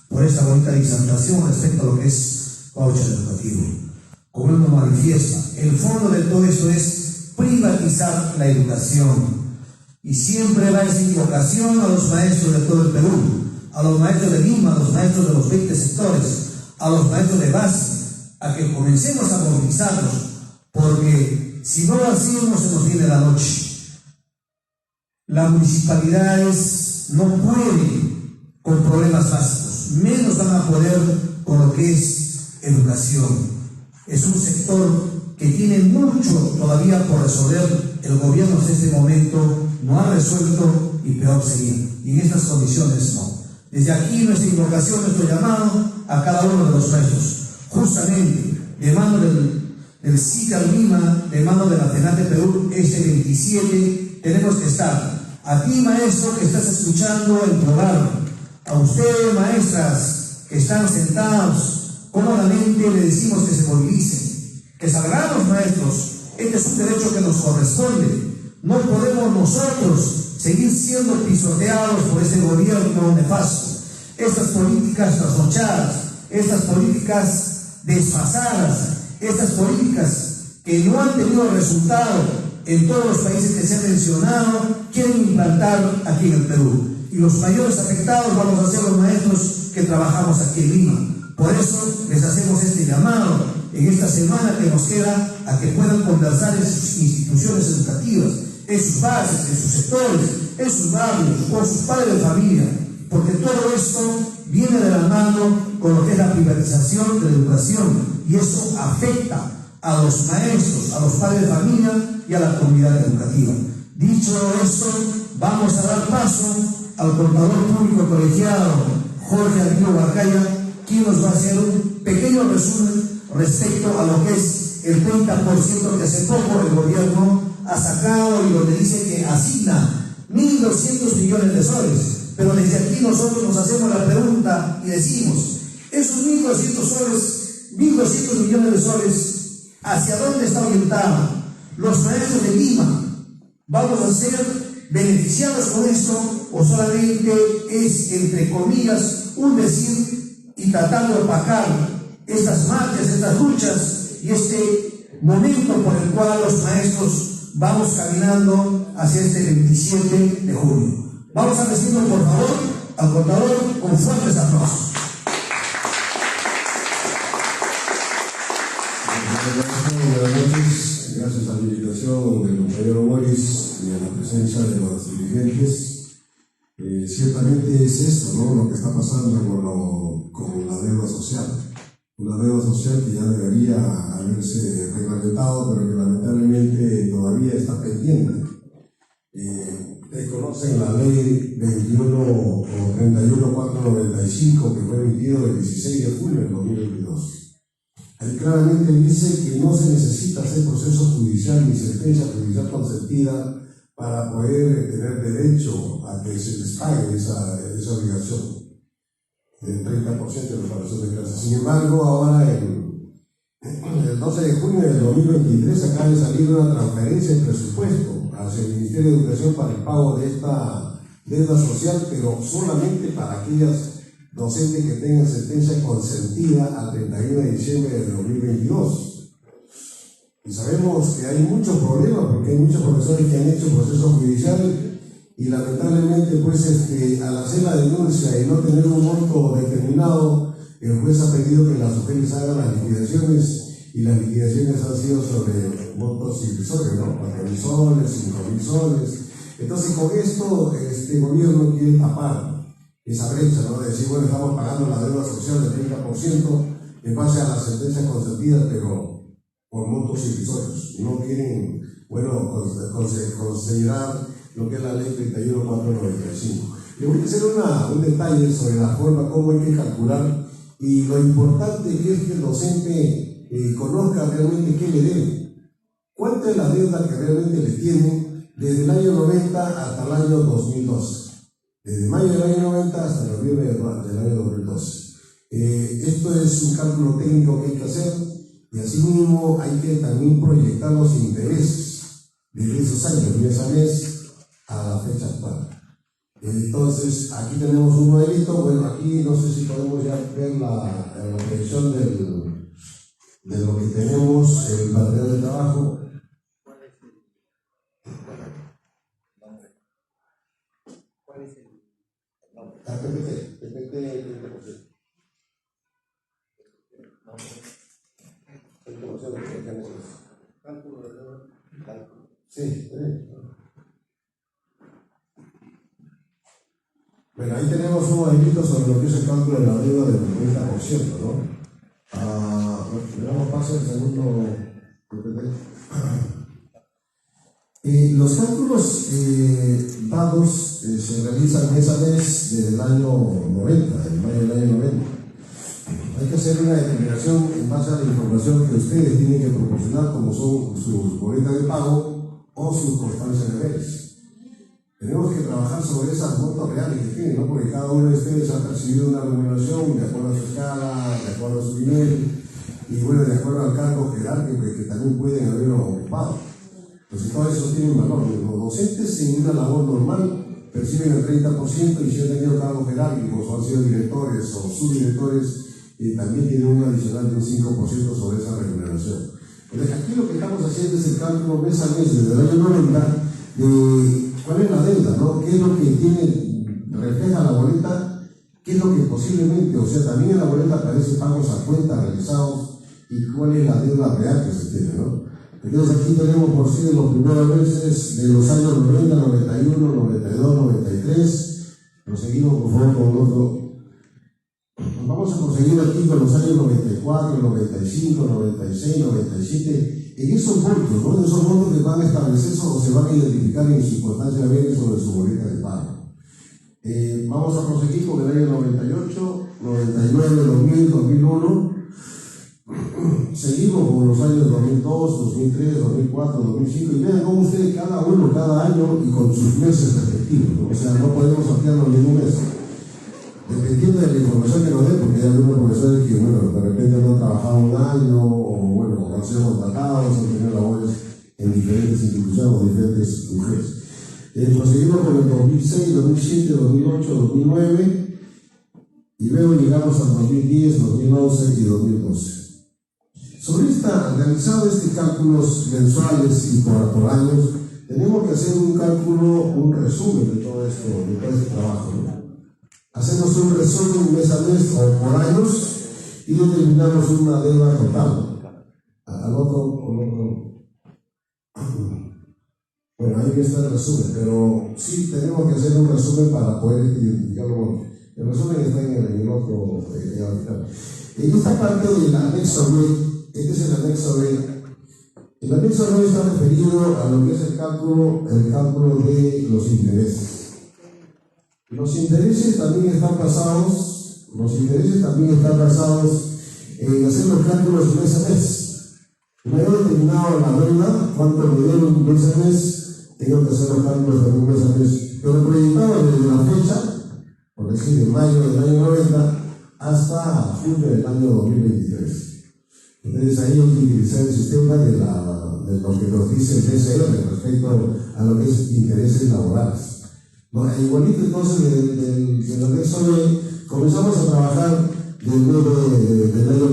por esta bonita disertación respecto a lo que es voucher educativo. Como él nos manifiesta, el fondo de todo esto es privatizar la educación. Y siempre va esa invocación a los maestros de todo el Perú, a los maestros de Lima, a los maestros de los 20 sectores, a los maestros de base, a que comencemos a movilizarnos, porque si no lo hacemos se nos viene la noche. Las municipalidades no pueden con problemas básicos, menos van a poder con lo que es educación. Es un sector que tiene mucho todavía por resolver. El gobierno hasta este momento no ha resuelto y peor sería. Y en estas condiciones no. Desde aquí nuestra invocación, nuestro llamado a cada uno de los maestros, justamente de mano del CICAR Lima, de mano de la FENAT de Perú, este 27, tenemos que estar. A ti, maestro, que estás escuchando el programa, a ustedes, maestras, que están sentados cómodamente, le decimos que se movilicen, que salgamos, maestros. Este es un derecho que nos corresponde. No podemos nosotros seguir siendo pisoteados por este gobierno nefasto. Estas políticas trasnochadas, estas políticas desfasadas, estas políticas que no han tenido resultado en todos los países que se han mencionado, quieren implantar aquí en el Perú. Y los mayores afectados vamos a ser los maestros que trabajamos aquí en Lima. Por eso les hacemos este llamado en esta semana que nos queda a que puedan conversar en sus instituciones educativas, en sus bases, en sus sectores, en sus barrios, con sus padres de familia, porque todo esto viene de la mano con lo que es la privatización de la educación, y eso afecta a los maestros, a los padres de familia y a la comunidad educativa. Dicho esto, vamos a dar paso al contador público colegiado Jorge Aguirre Barcaya, quien nos va a hacer un pequeño resumen respecto a lo que es el 30% que hace poco el gobierno ha sacado y donde dice que asigna 1.200 millones de soles. Pero desde aquí nosotros nos hacemos la pregunta y decimos, Esos 1.200 soles, 1.200 millones de soles, ¿hacia dónde está orientado? Los maestros de Lima, ¿vamos a ser beneficiados con esto o solamente es, entre comillas, un decir y tratando de opacar estas marchas, estas luchas y este momento por el cual los maestros vamos caminando hacia este 27 de junio? Vamos a recibir, por favor, al contador con fuertes aplausos. Buenas noches, gracias a la invitación del compañero Boris y a la presencia de los dirigentes. Ciertamente es esto, ¿no?, lo que está pasando con la deuda social. Una deuda social que ya debería haberse reglamentado, pero que lamentablemente todavía está pendiente. Ustedes conocen la ley 21 o 31495 que fue emitido el 16 de julio del 2022. Ahí claramente dice que no se necesita hacer proceso judicial ni sentencia judicial consentida para poder tener derecho a que se les pague esa obligación del 30% de reparación de clases. Sin embargo, ahora el 12 de junio del 2023 acaba de salir una transferencia de presupuesto hacia el Ministerio de Educación para el pago de esta deuda social, pero solamente para aquellas docentes que tengan sentencia consentida al 31 de diciembre de 2022. Y sabemos que hay muchos problemas porque hay muchos profesores que han hecho procesos judiciales y lamentablemente pues al hacer la denuncia y no tener un monto determinado, el juez ha pedido que las UGELs hagan las liquidaciones y las liquidaciones han sido sobre montos irrisorios, ¿no? 4.000 soles, 5.000 soles. Entonces con esto este gobierno quiere tapar esa brecha, ¿no? De decir, bueno, estamos pagando la deuda social del 30% en base a las sentencias consentidas, pero por montos irrisorios. No quieren, bueno, considerar lo que es la ley 31495. Le voy a hacer un detalle sobre la forma, cómo hay que calcular, y lo importante es que el docente conozca realmente qué le debe. ¿Cuánto es la deuda que realmente le tienen desde el año 90 hasta el año 2012? Desde mayo del año 90 hasta noviembre del año 2012. Esto es un cálculo técnico que hay que hacer y asimismo hay que también proyectar los intereses de esos años, mes a mes, a la fecha actual. Entonces, aquí tenemos un modelito. Bueno, aquí no sé si podemos ya ver la proyección de lo que tenemos, el material de trabajo. PPT 30%. Sí. Bueno, ahí tenemos un modelito sobre lo que es el cálculo de la deuda del 90%, ¿no? Bueno, paso el segundo PPT. Los cálculos dados se realizan mes a mes desde el año 90, en mayo del año 90. Hay que hacer una determinación en base a la información que ustedes tienen que proporcionar, como son sus boletas de pago o sus constancias de deberes. Tenemos que trabajar sobre esas montos reales que tienen, ¿no? Porque cada uno de ustedes ha recibido una remuneración de acuerdo a su escala, de acuerdo a su nivel y bueno, de acuerdo al cargo jerárquico que también pueden haberlo ocupado. Entonces todo eso tiene un valor. Los docentes en una labor normal perciben el 30% y si han tenido cargos jerárquicos o han sido directores o subdirectores también tienen un adicional de un 5% sobre esa remuneración. Entonces aquí lo que estamos haciendo es el cálculo mes a mes desde el año 90 de cuál es la deuda, ¿no? ¿Qué es lo que refleja la boleta? ¿Qué es lo que posiblemente, o sea, también en la boleta aparece pagos a cuenta realizados y cuál es la deuda real que se tiene, ¿no? Entonces aquí tenemos por sí los primeros meses de los años 90, 91, 92, 93. Proseguimos por favor con otro. Vamos a proseguir aquí con los años 94, 95, 96, 97. En esos montos, ¿no? En esos montos que van a establecer o se van a identificar en su importancia de bienes sobre su boleta de pago. Vamos a proseguir con el año 98, 99, 2000, 2001. Seguimos con los años 2002, 2003, 2004, 2005 y vean cómo ustedes cada año y con sus meses respectivos, ¿no? O sea, no podemos ampliarlo en ningún mes. dependiendo de la información que nos den, porque hay algunos profesores que, bueno, de repente no han trabajado un año, o bueno, han sido contratados, han tenido labores en diferentes instituciones o diferentes mujeres. Proseguimos con el 2006, 2007, 2008, 2009 y luego llegamos al 2010, 2011 y 2012. Realizado cálculos mensuales y por años, tenemos que hacer un cálculo, un resumen de todo esto, de todo este trabajo, ¿no? Hacemos un resumen mes a mes o por años y determinamos una deuda total. Al otro. Bueno, ahí está el resumen, pero sí tenemos que hacer un resumen para poder identificarlo. El resumen está en el otro. En esta parte del anexo B, este es el anexo B. El anexo B está referido a lo que es el cálculo de los intereses. Los intereses también están basados en hacer los cálculos mes a mes. Una vez determinado la deuda, cuánto me dieron mes a mes, tengo que hacer los cálculos también mes a mes. Pero proyectado desde la fecha, por decir, de mayo del año 90 hasta junio del año 2023. Entonces ahí hay que utilizar el sistema de lo que nos dice el TCR respecto a lo que es intereses laborales. No, igualito entonces del anexo B, comenzamos a trabajar del año 90, del año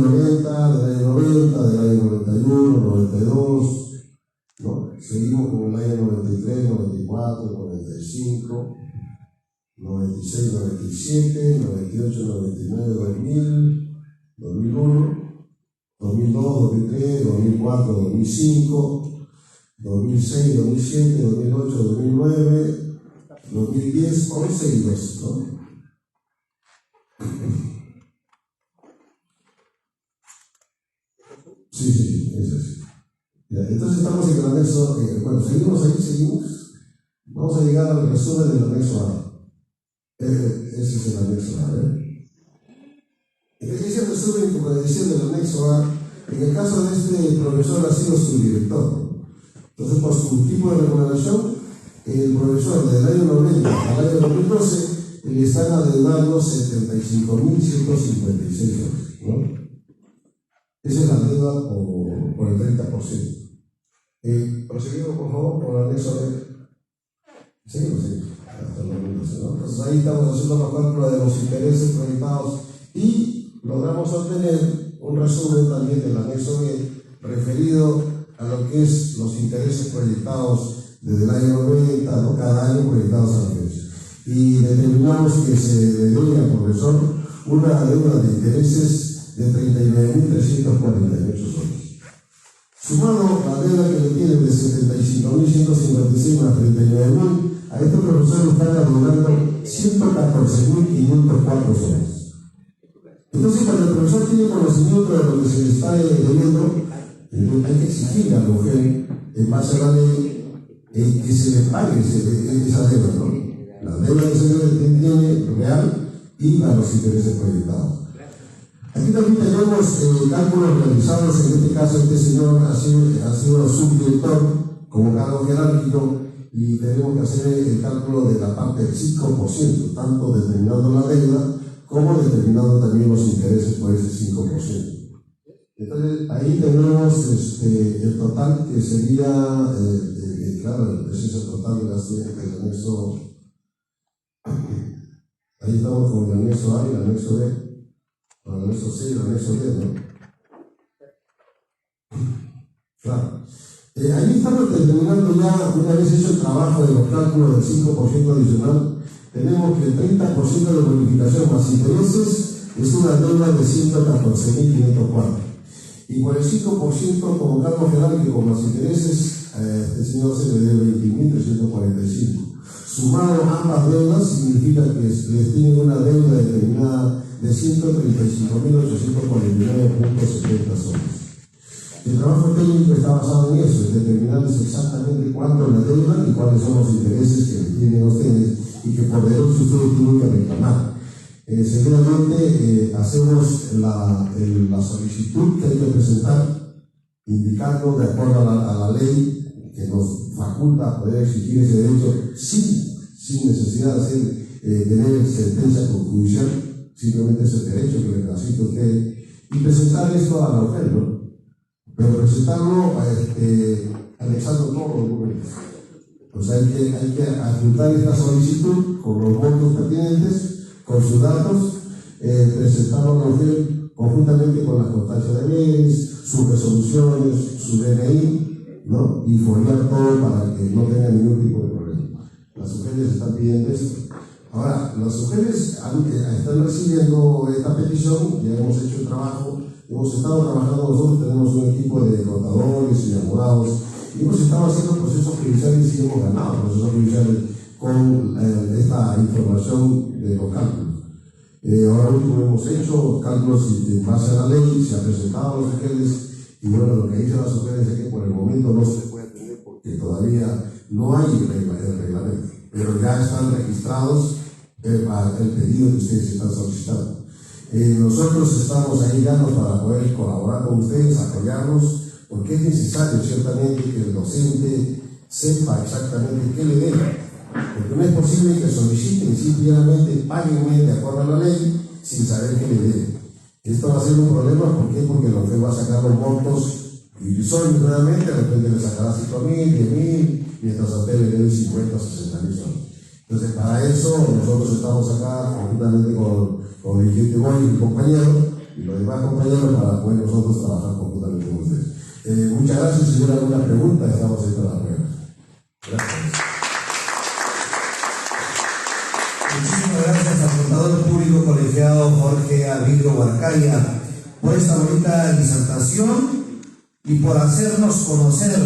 91, 92, ¿no? Seguimos con el año 93, 94, 95, 96, 97, 98, 99, 2000, 2001, 2002, 2003, 2004, 2005, 2006, 2007, 2008, 2009, 2010, 11 y 2, ¿no? Sí, es así. Entonces estamos en el anexo, bueno, seguimos. Vamos a llegar al resumen del anexo A. Ese es el anexo A, ¿eh? Ese resumen, como decía, del anexo A, en el caso de este profesor ha sido su director. Entonces, por su tipo de remuneración, el profesor del año 90 al año 2012 le están adeudando 75.156 euros, ¿no? Esa es la deuda por el 30%. Proseguimos, por favor, con el anexo B. Seguimos. Hasta el 2012, ¿no? Entonces ahí estamos haciendo los cálculos de los intereses proyectados y logramos obtener un resumen también del anexo B referido a lo que es los intereses proyectados desde el año 90, ¿no? Cada año proyectados a la fecha. Y determinamos que se debe al profesor una deuda de intereses de 39.348 soles. Sumado la deuda que le tiene de 75.156 más 39.000, a este profesor le están adeudando 114.504 soles. Entonces, cuando el profesor tiene conocimiento de lo que se le está debiendo, hay que exigir a la mujer, en base a la ley, que se le pague esa deuda, ¿no? La deuda que se le tiene real y a los intereses proyectados. Aquí también tenemos cálculos realizados. En este caso, este señor ha sido subdirector como cargo jerárquico y tenemos que hacer el cálculo de la parte del 5%, tanto determinando la deuda como determinando también los intereses por ese 5%. Entonces, ahí tenemos el total que sería, claro, ese es el total de el anexo. Ahí estamos con el anexo A y el anexo B, o el anexo C y el anexo D, ¿no? Claro. Ahí estamos determinando ya, una vez hecho el trabajo de los cálculos del 5% adicional, tenemos que el 30% de bonificación más intereses es una deuda de 114.504. Y por el 5% como cargo jerárquico más intereses, el señor se le debe 20.345. Sumado ambas deudas significa que les tienen una deuda determinada de 135.849.70 soles. El trabajo técnico está basado en eso, en determinarles exactamente cuánto es la deuda y cuáles son los intereses que tienen ustedes y que por derecho ustedes tienen que reclamar. Seguidamente hacemos la solicitud que hay que presentar, indicando de acuerdo a la ley que nos faculta poder exigir ese derecho sin necesidad de hacer tener sentencia judicial, simplemente es el derecho que le transmite a usted, y presentar esto a la UGEL, ¿no? Pero presentarlo anexando todos los documentos. Pues hay que adjuntar esta solicitud con los votos pertinentes, con sus datos, presentarlo a la UGEL conjuntamente con la constancia de bienes, sus resoluciones, su DNI, ¿no? Y foliar todo para que no tenga ningún tipo de problema. Las mujeres están pidiendo esto. Ahora, las mujeres están recibiendo esta petición, ya hemos hecho el trabajo, hemos estado trabajando nosotros, tenemos un equipo de contadores y abogados, y hemos estado haciendo procesos judiciales y hemos ganado procesos judiciales con esta información de los cálculos. Ahora último hemos hecho cálculos en base a la ley, se ha presentado a las mujeres, y bueno, lo que dicen las mujeres es que por el momento no se puede atender porque todavía no hay el reglamento, pero ya están registrados para el pedido que ustedes están solicitando. Nosotros estamos ahí danos para poder colaborar con ustedes, apoyarnos, porque es necesario ciertamente que el docente sepa exactamente qué le debe. Porque no es posible que soliciten y simplemente páguenme de acuerdo a la ley sin saber qué le deben. Esto va a ser un problema, ¿por qué? Porque la UGEL va a sacar los montos irrisorios nuevamente, de repente le sacará 5.000, 10.000, mientras a usted le debe 50, 60.000 soles. Entonces, para eso nosotros estamos acá conjuntamente con el dirigente Boy y mi compañero y los demás compañeros para poder nosotros trabajar conjuntamente con ustedes. Muchas gracias. Si hubiera alguna pregunta, estamos ahí para la prueba. Gracias. Muchísimas gracias al contador público colegiado Jorge Alviro Huarcaya por esta bonita disertación y por hacernos conocer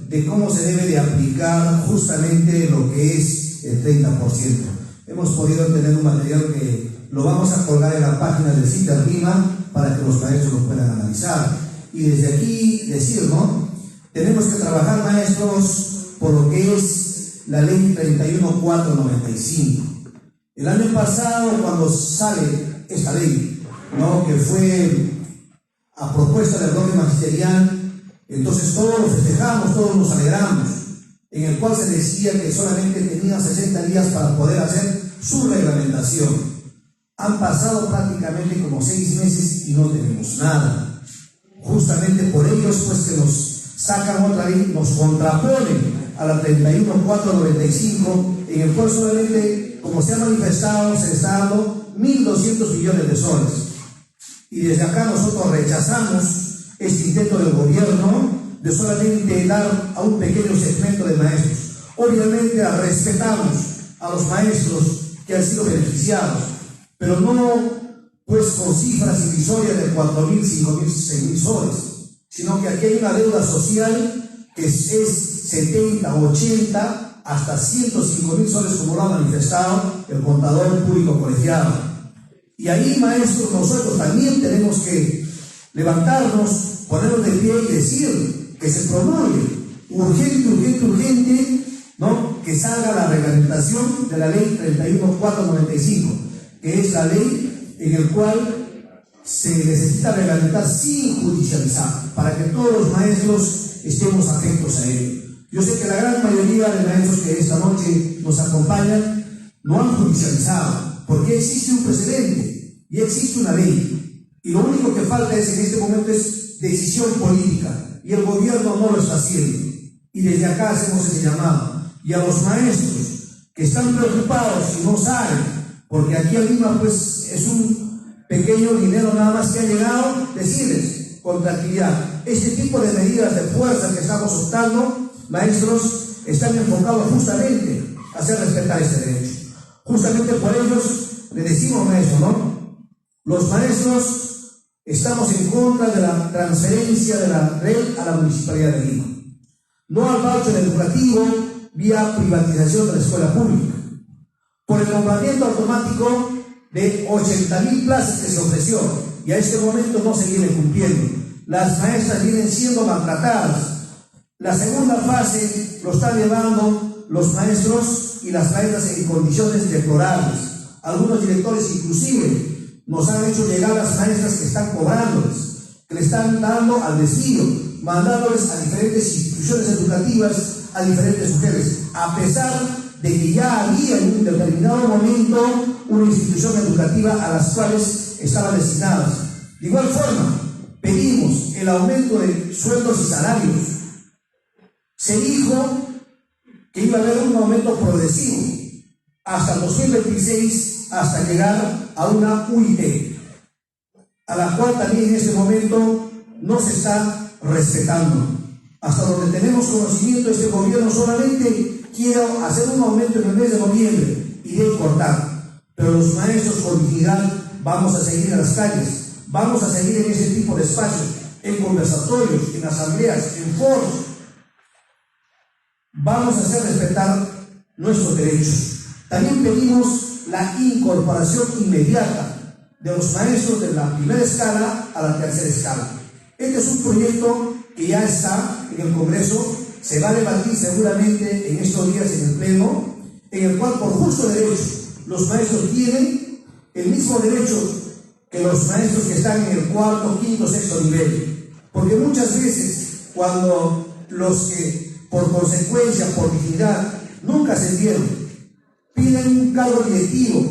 de cómo se debe de aplicar justamente lo que es el 30%. Hemos podido tener un material que lo vamos a colgar en la página del CITER Lima para que los maestros lo puedan analizar. Y desde aquí decir, ¿no? Tenemos que trabajar, maestros, por lo que es la ley 31495. El año pasado, cuando sale esta ley, ¿no? Que fue a propuesta del bloque magisterial, entonces todos lo festejamos, todos nos alegramos, en el cual se decía que solamente tenía 60 días para poder hacer su reglamentación. Han pasado prácticamente como 6 meses y no tenemos nada. Justamente por ellos, pues, que nos sacan otra ley, nos contraponen a la 31495, en el cual solamente, como se ha manifestado, se está dando 1.200 millones de soles. Y desde acá nosotros rechazamos este intento del gobierno de solamente dar a un pequeño segmento de maestros. Obviamente respetamos a los maestros que han sido beneficiados, pero no pues con cifras irrisorias de 4.000, 5.000, 6.000 soles, sino que aquí hay una deuda social que es 70, 80, hasta 105.000 soles, como lo ha manifestado el contador público colegiado. Y ahí, maestros, nosotros también tenemos que levantarnos, ponernos de pie y decir que se promulgue urgente, ¿no? Que salga la reglamentación de la ley 31495, que es la ley en el cual se necesita reglamentar sin judicializar, para que todos los maestros estemos atentos a ello. Yo sé que la gran mayoría de maestros que esta noche nos acompañan no han judicializado, porque existe un precedente y existe una ley, y lo único que falta es en este momento es decisión política, y el gobierno no lo está haciendo. Y desde acá hacemos ese llamado, y a los maestros que están preocupados y no saben, porque aquí en Lima pues es un pequeño dinero nada más que ha llegado, decirles con tranquilidad, este tipo de medidas de fuerza que estamos optando, maestros, están enfocados justamente a hacer respetar este derecho. Justamente por ellos le decimos, maestro, ¿no? Los maestros estamos en contra de la transferencia de la red a la Municipalidad de Lima, no al voucher educativo vía privatización de la escuela pública, por el nombramiento automático de 80.000 plazas que se ofreció y a este momento no se viene cumpliendo. Las maestras vienen siendo maltratadas. La segunda fase lo están llevando los maestros y las maestras en condiciones deplorables. Algunos directores inclusive nos han hecho llegar a las maestras que están cobrándoles, que le están dando al despido, mandándoles a diferentes instituciones educativas, a diferentes mujeres, a pesar de que ya había en un determinado momento una institución educativa a las cuales estaban destinadas. De igual forma, pedimos el aumento de sueldos y salarios. Se dijo que iba a haber un aumento progresivo hasta el 2026, hasta llegar a una UIT, a la cual también en este momento no se está respetando. Hasta donde tenemos conocimiento, este gobierno solamente quiere hacer un aumento en el mes de noviembre y de cortar. Pero los maestros con dignidad vamos a seguir en las calles, vamos a seguir en ese tipo de espacios, en conversatorios, en asambleas, en foros. Vamos a hacer respetar nuestros derechos. También pedimos la incorporación inmediata de los maestros de la primera escala a la tercera escala. Este es un proyecto que ya está en el Congreso, se va a debatir seguramente en estos días en el Pleno, en el cual por justo derecho los maestros tienen el mismo derecho que los maestros que están en el cuarto, quinto, sexto nivel. Porque muchas veces cuando los que por consecuencia, por dignidad, nunca se dieron, piden un cargo directivo,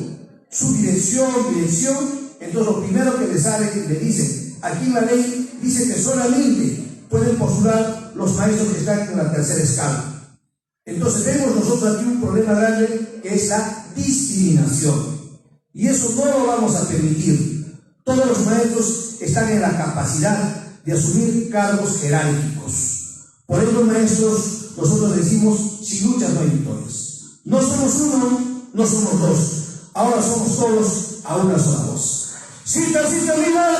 subdirección, dirección, entonces lo primero que les sale, le dicen, aquí la ley dice que solamente pueden postular los maestros que están en la tercera escala. Entonces vemos nosotros aquí un problema grande que es la discriminación. Y eso no lo vamos a permitir. Todos los maestros están en la capacidad de asumir cargos jerárquicos. Por ello, maestros, nosotros decimos, sin luchas no hay victorias. No somos uno, no somos dos. Ahora somos todos a una sola voz. Sí, Tercita Lima.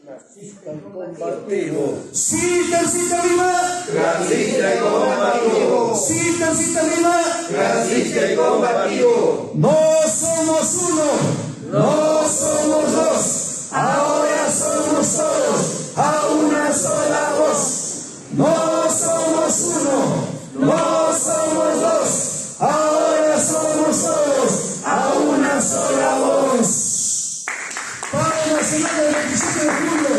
Clasista y combativo. Sí, Tercita Lima. Clasista y combativo. Sí, Tercita Lima. Clasista y combativo. No somos uno, no somos dos. Ahora somos todos a una sola voz. No somos uno, no somos dos, ahora somos todos a una sola voz. Paro nacional del 27 de julio,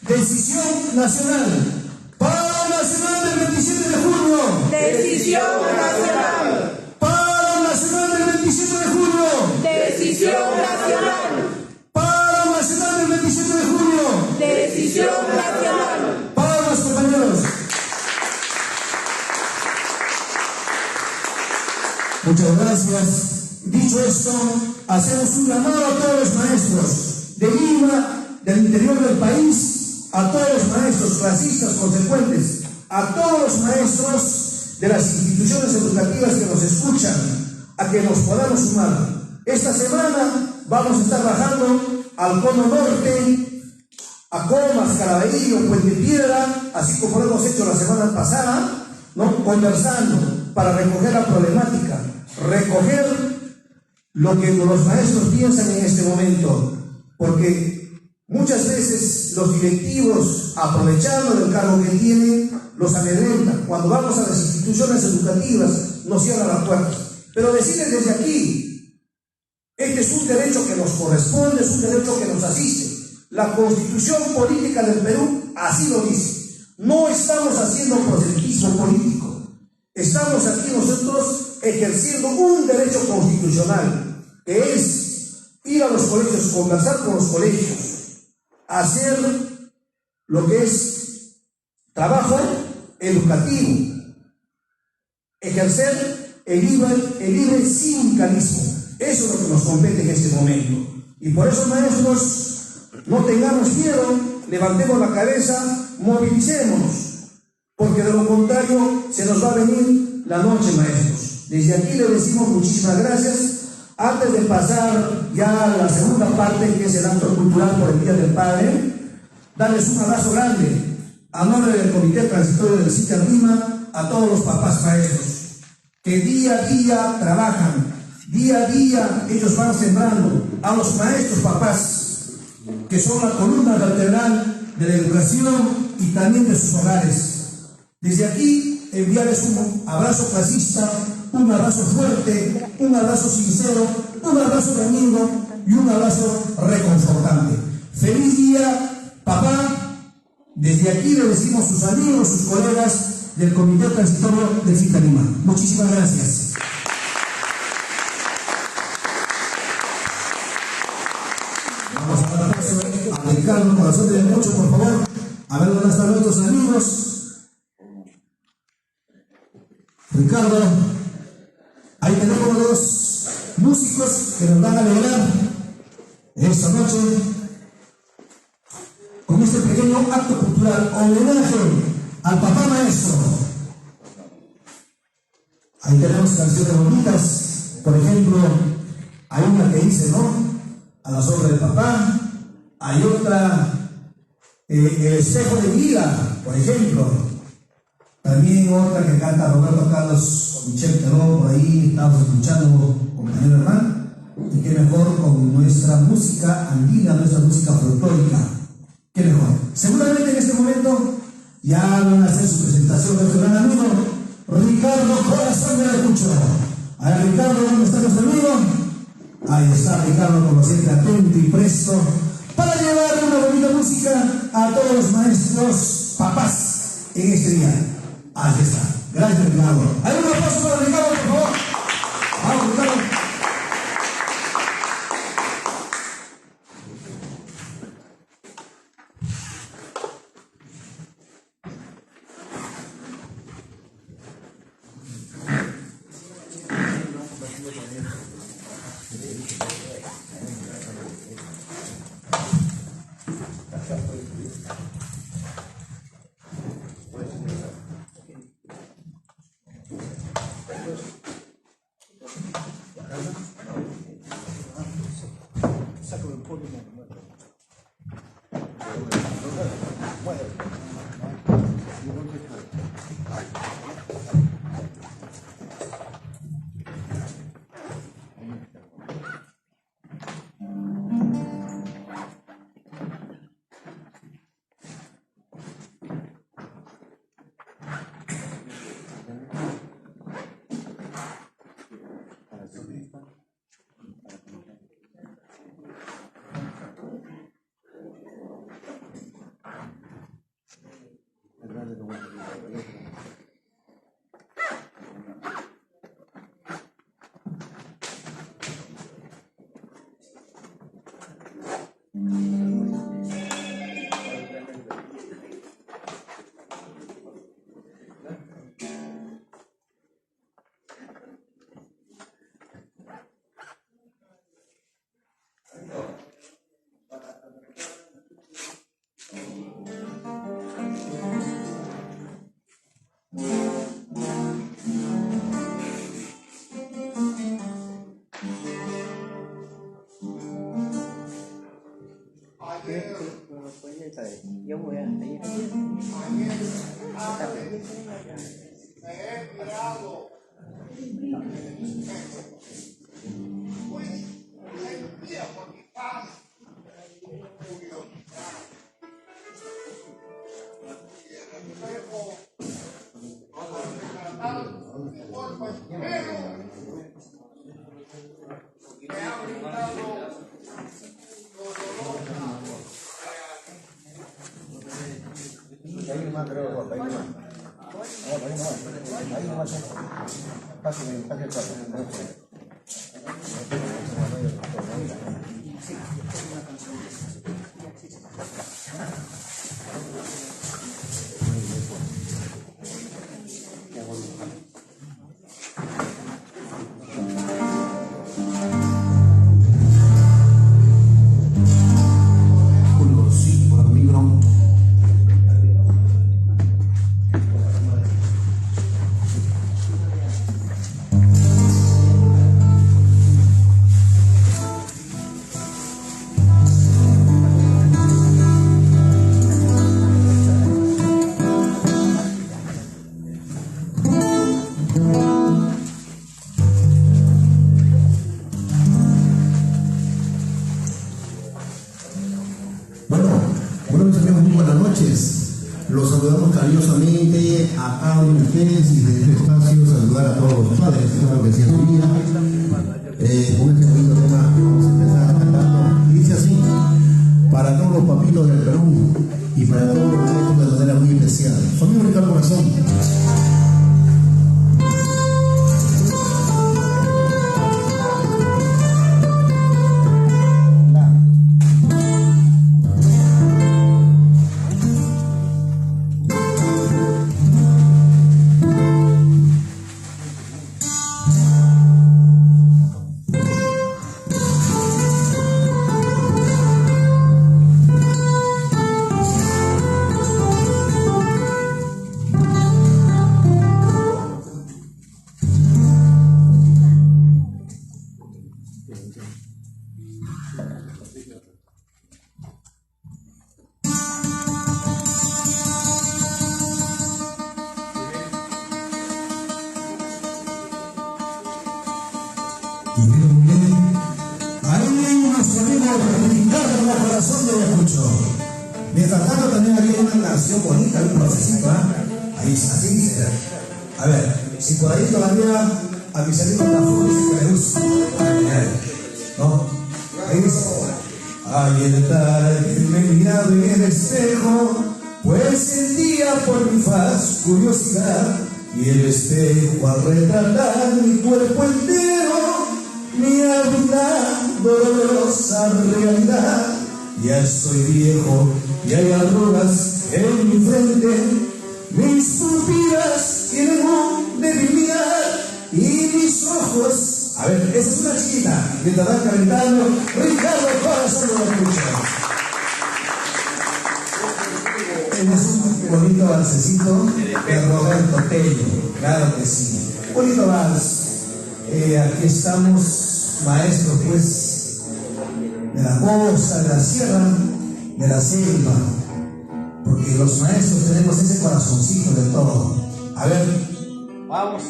decisión nacional. Paro nacional del 27 de julio, Decisión nacional. Paro nacional del 27 de julio, Decisión nacional. Paro nacional del 27 de julio, Decisión nacional. Palmas, compañeros. Muchas gracias. Dicho esto, hacemos un llamado a todos los maestros de Lima, del interior del país, a todos los maestros clasistas consecuentes, a todos los maestros de las instituciones educativas que nos escuchan, a que nos podamos sumar. Esta semana vamos a estar bajando al Cono Norte, a Comas, Caraballo, Puente Piedra, así como lo hemos hecho la semana pasada, ¿no? Conversando para recoger la problemática, recoger lo que los maestros piensan en este momento, porque muchas veces los directivos, aprovechando del cargo que tienen, los amedrentan. Cuando vamos a las instituciones educativas, nos cierran las puertas. Pero decirles desde aquí, este es un derecho que nos corresponde, es un derecho que nos asiste. La Constitución Política del Perú así lo dice. No estamos haciendo proselitismo político. Estamos aquí nosotros ejerciendo un derecho constitucional, que es ir a los colegios, conversar con los colegios, hacer lo que es trabajo educativo, ejercer el libre sindicalismo. Eso es lo que nos compete en este momento. Y por eso, maestros, no tengamos miedo, levantemos la cabeza, movilicémonos, porque de lo contrario se nos va a venir la noche, maestros. Desde aquí les decimos muchísimas gracias. Antes de pasar ya a la segunda parte, que es el acto cultural por el Día del Padre, darles un abrazo grande a nombre del Comité Transitorio del CITA Lima, a todos los papás maestros, que día a día trabajan, día a día ellos van sembrando, a los maestros papás, que son la columna vertebral de la educación y también de sus hogares. Desde aquí enviarles un abrazo clasista, un abrazo fuerte, un abrazo sincero, un abrazo de amigo y un abrazo reconfortante. Feliz día, papá. Desde aquí le decimos sus amigos, sus colegas del Comité Transitorio del CITA Lima. Muchísimas gracias. a Ricardo Corazón de Mucho, por favor. A ver dónde están nuestros amigos. Ricardo, ahí tenemos dos músicos que nos van a alegrar esta noche con este pequeño acto cultural, homenaje al papá maestro. Ahí tenemos canciones bonitas, por ejemplo, hay una que dice, ¿no? A la sombra del papá. Hay otra, El espejo de mi vida, por ejemplo. También otra que canta Roberto Carlos con Michel Terón, por ahí estamos escuchando, compañero hermano. Y qué mejor con nuestra música andina, nuestra música folclórica. Qué mejor. Seguramente en este momento ya van a hacer su presentación de nuestro gran amigo Ricardo Corazón de Ayacucho. A ver, Ricardo, ¿dónde está nuestro amigo? Ahí está Ricardo, como siempre, atento y presto para llevar una bonita música a todos los maestros papás en este día. Ahí está. Gracias, Ricardo. Hay un aplauso para Ricardo, por favor. Vamos, Ricardo. Los saludamos cariñosamente a cada uno de ustedes y desde este espacio saludar a todos los padres, claro que sí, en su vida. Con este bonito tema vamos a empezar cantando. Dice así: para todos los papitos del Perú y para todos los maestros de manera muy especial. Su amigo Ricardo Corazón. nuestro amigo Ricardo Corazón de Ayacucho. Mientras tanto también había una canción bonita, un procesito, ahí, así dice. A ver, si por ahí todavía a mis amigos tampoco dicen que le gusta. ¿No? Ahí dice. Ayer tarde me he mirado en el espejo, pues sentía por mi faz curiosidad, y el espejo al retratar mi cuerpo entero me habla dolorosa realidad. Ya soy viejo y hay arrugas en mi frente, mis pupilas tienen un débil mirar y mis ojos. A ver, esa es una chiquita, mientras van calentando, Ricardo Corazón de Ayacucho. Es un bonito valsecito de Roberto Tello, claro que sí. Bonito vals. Aquí estamos, maestros, pues, de la costa, de la sierra, de la selva, porque los maestros tenemos ese corazoncito de todo. A ver, vamos.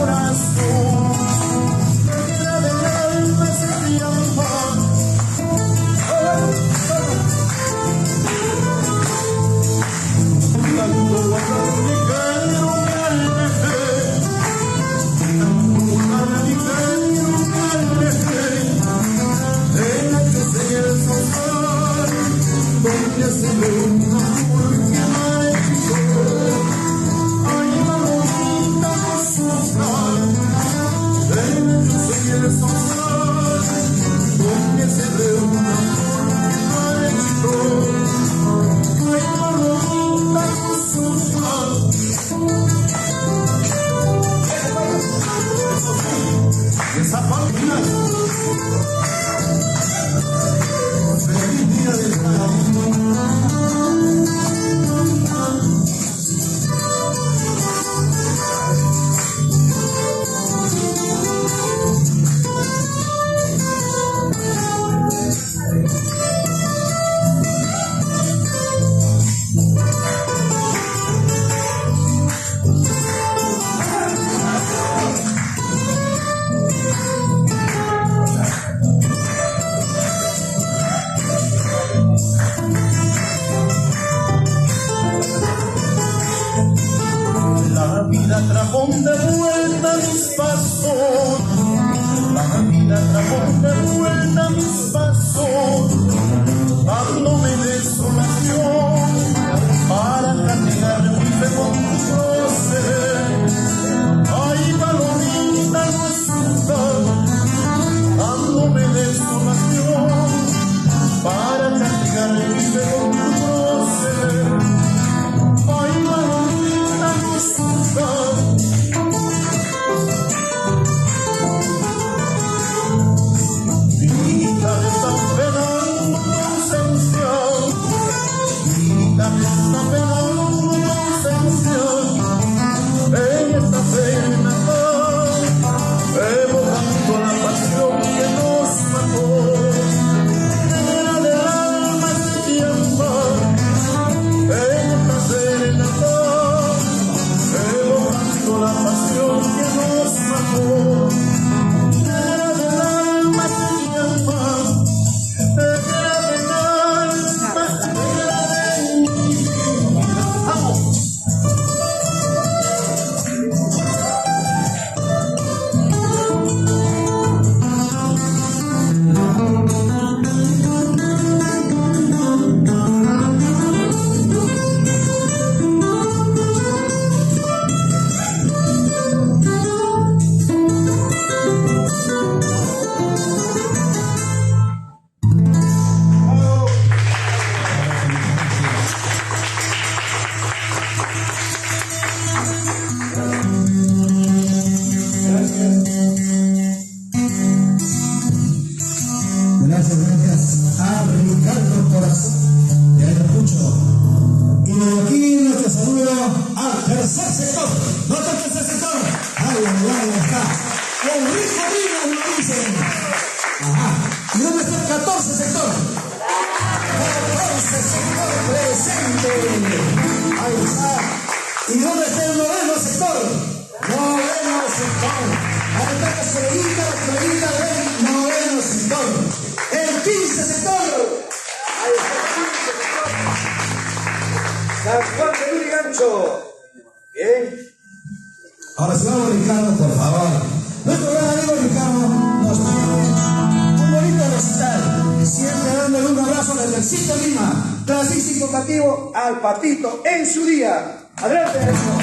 Corazón, del alma se llama Gracias a Ricardo Corazón de Ayacucho. Y de aquí nuestro saludo al tercer sector. ¿No está el tercer sector? Ay, está. Enrique Vino, lo dicen. Ajá. ¿Y dónde está el 14 sector? 14 sector presente. Ahí está. ¿Y dónde está el 9º sector? 9º sector. Ahí está la estrellita del 9º sector. El 15 sector. Ahí está el 15 sector. San Juan de Lurigancho. Bien. Ahora sí vamos, Ricardo, por favor. Nuestro gran amigo Ricardo nos tiene un bonito recital. Siempre dándole un abrazo desde el sitio Lima. Clasístico combativo al Papito en su día. Adelante, eso.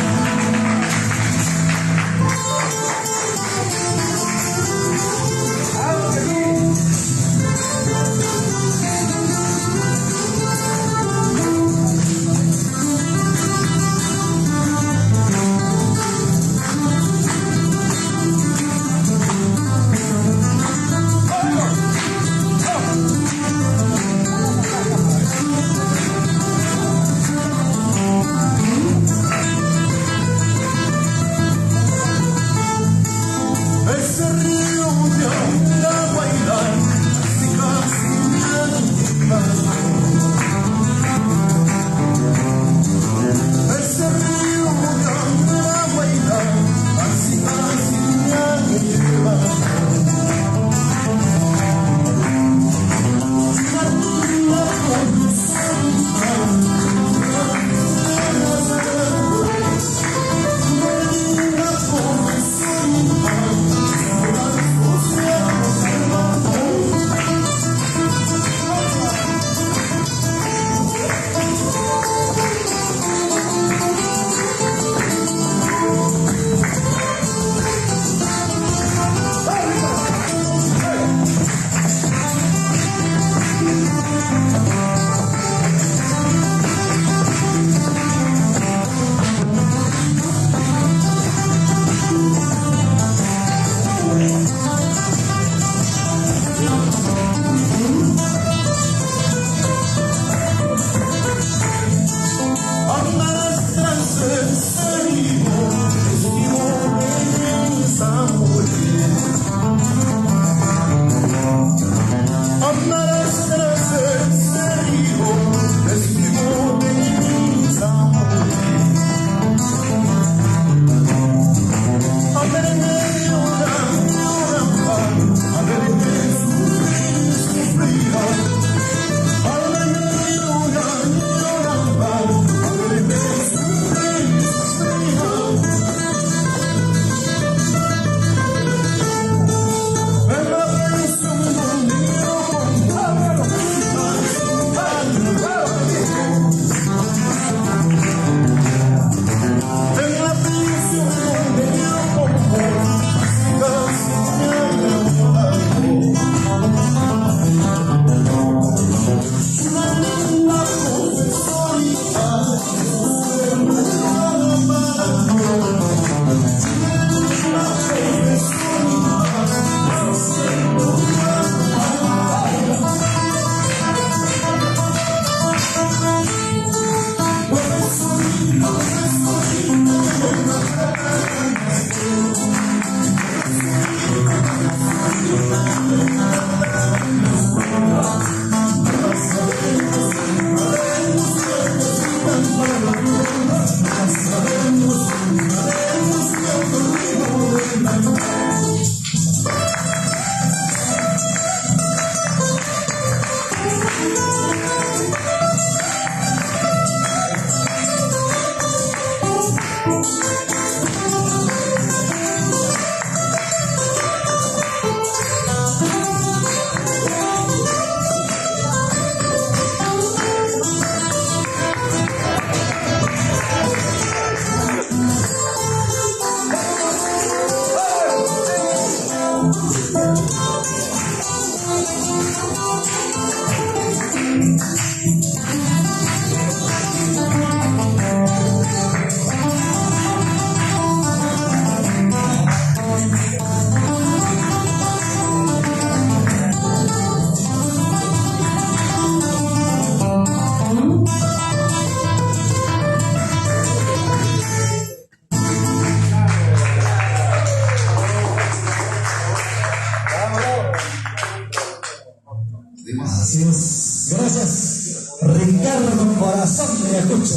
Así es. Gracias, Ricardo Corazón de Ayacucho.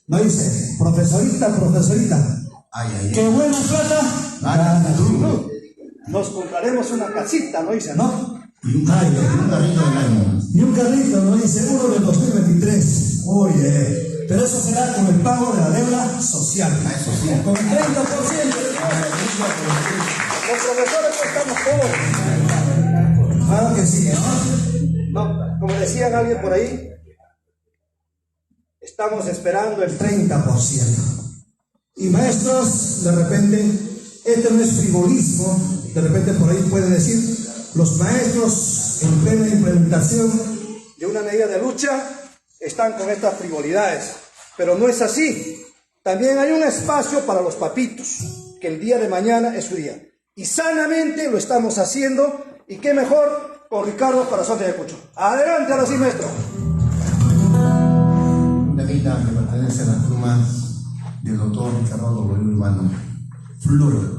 No dice, profesorita, qué buena plata. Nos compraremos una casita, ¿no dice? ¿No? Y un carrito del año. Y un carrito, ¿no? Dice, uno del 2023. Oye, pero eso será con el pago de la deuda social. Eso sí. Con 30%. Los profesores pues estamos todos. Claro que sí, ¿no? No, como decían alguien por ahí, estamos esperando el 30%. Y maestros, de repente, este no es frivolismo, de repente por ahí pueden decir, los maestros en plena implementación de una medida de lucha están con estas frivolidades, pero no es así. También hay un espacio para los papitos, que el día de mañana es su día. Y sanamente lo estamos haciendo, y qué mejor con Ricardo Corazón de Ayacucho. Adelante, ahora sí, maestro. Una vida que pertenece a las plumas del doctor Ricardo Bolívar Urbano. Flor.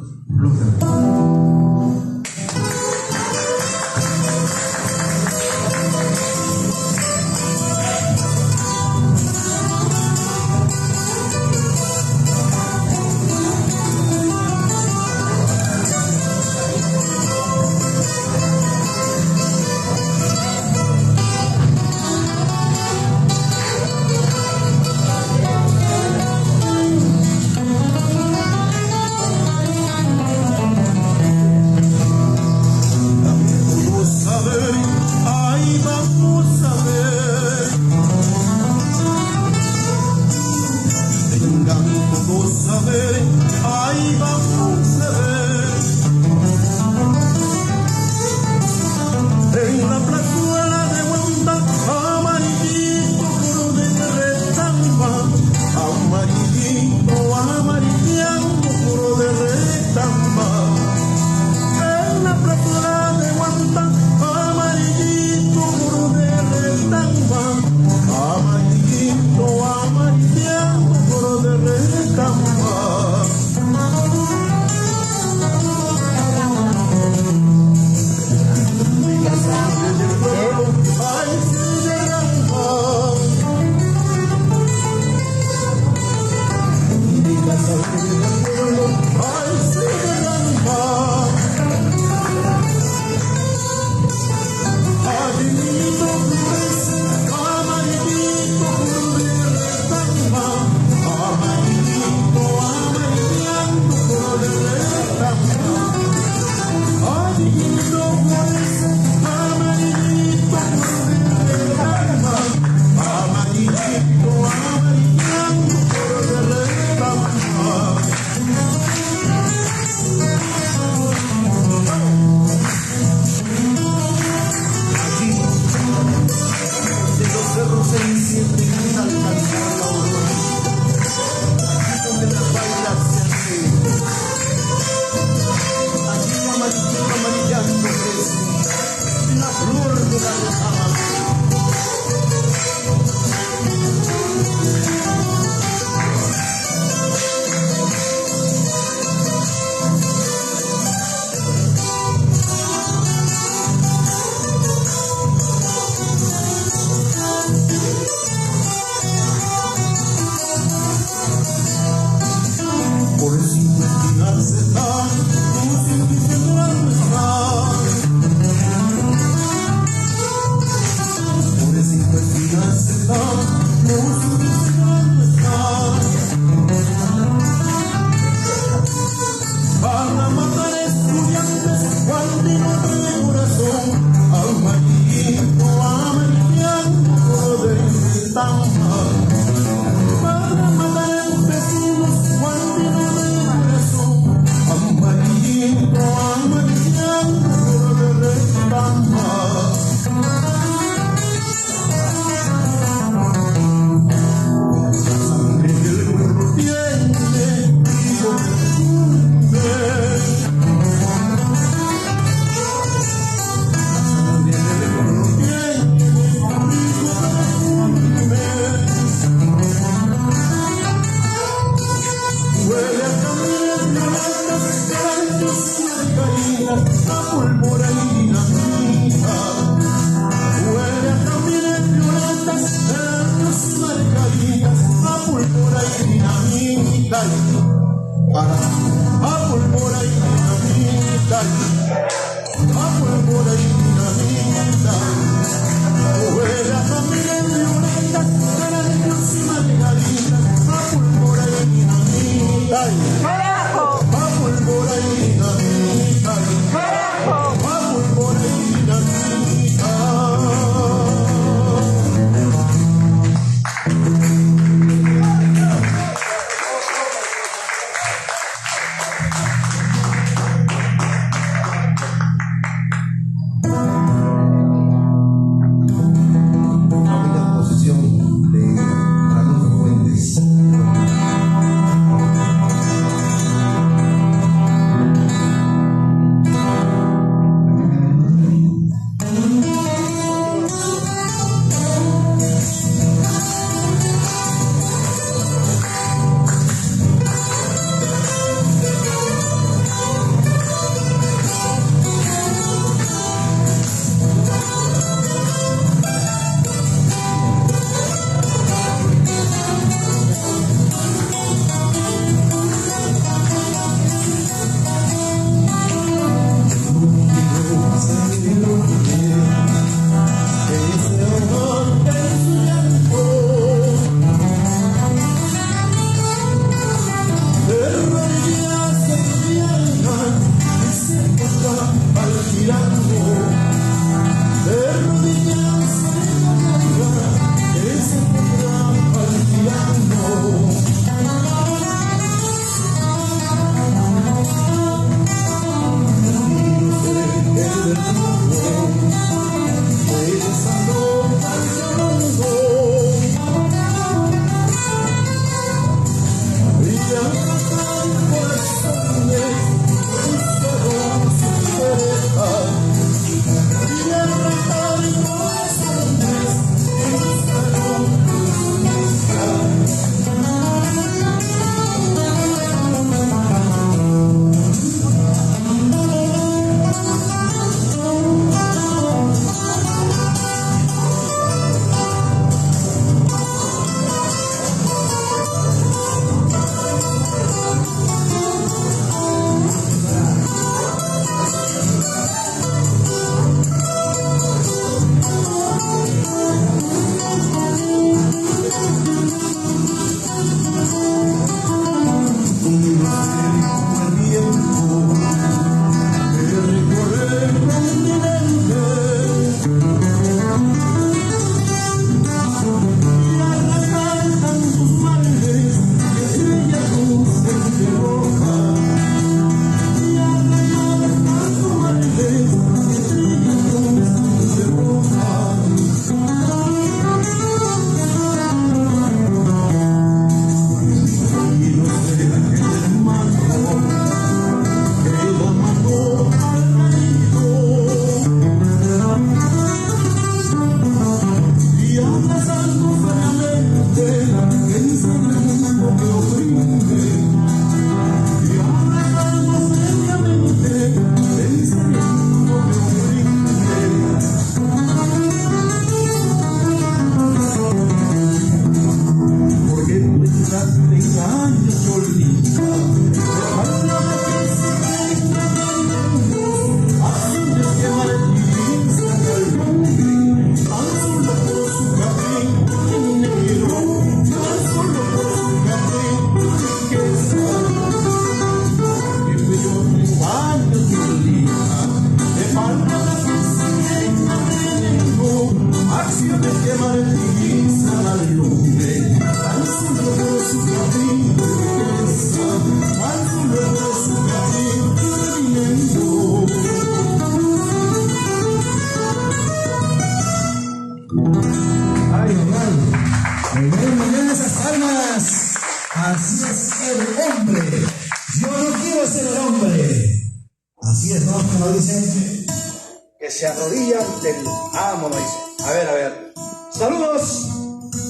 se arrodillan del amo, dice. A ver. Saludos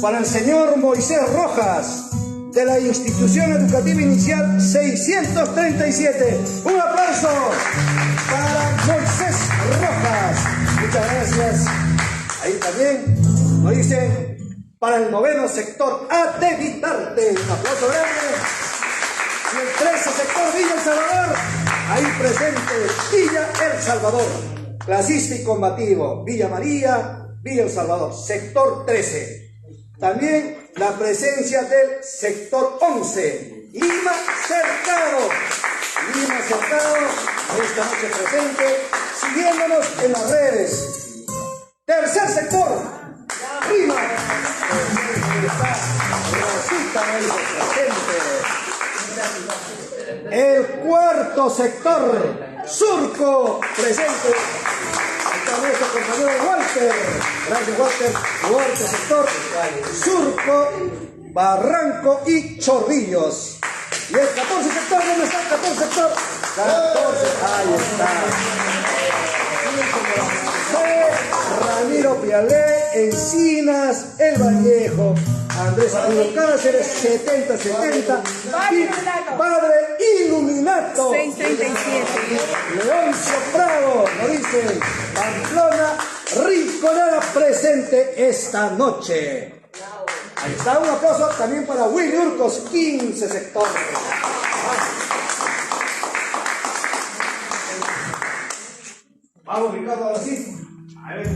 para el señor Moisés Rojas, de la Institución Educativa Inicial 637. Un aplauso para Moisés Rojas. Muchas gracias. Ahí también nos dicen para el 9º sector A.T. Vitarte. Un aplauso grande. Y el 13 sector Villa El Salvador. Ahí presente Villa El Salvador. Clasista y combativo. Villa María, Villa El Salvador. Sector 13. También la presencia del sector 11, Lima Cercado. Esta noche presente, siguiéndonos en las redes. Tercer sector, Lima. Rosita presente. El cuarto sector, Surco, presente. Nuestro compañero Walter, gracias Walter, cuarto sector, Surco, Barranco y Chorrillos. Y el 14 sector, ¿dónde está el 14 sector? 14, ahí está. Ramiro Pialé, Encinas, El Vallejo, Andrés Arturo Cáceres, 70, Padre Iluminato, 637. Leoncio Prado, nos dicen, Pamplona, Rinconada presente esta noche. Ahí está, un aplauso también para Willy Urcos, 15 sector. Vamos, Ricardo, ahora sí. A ver.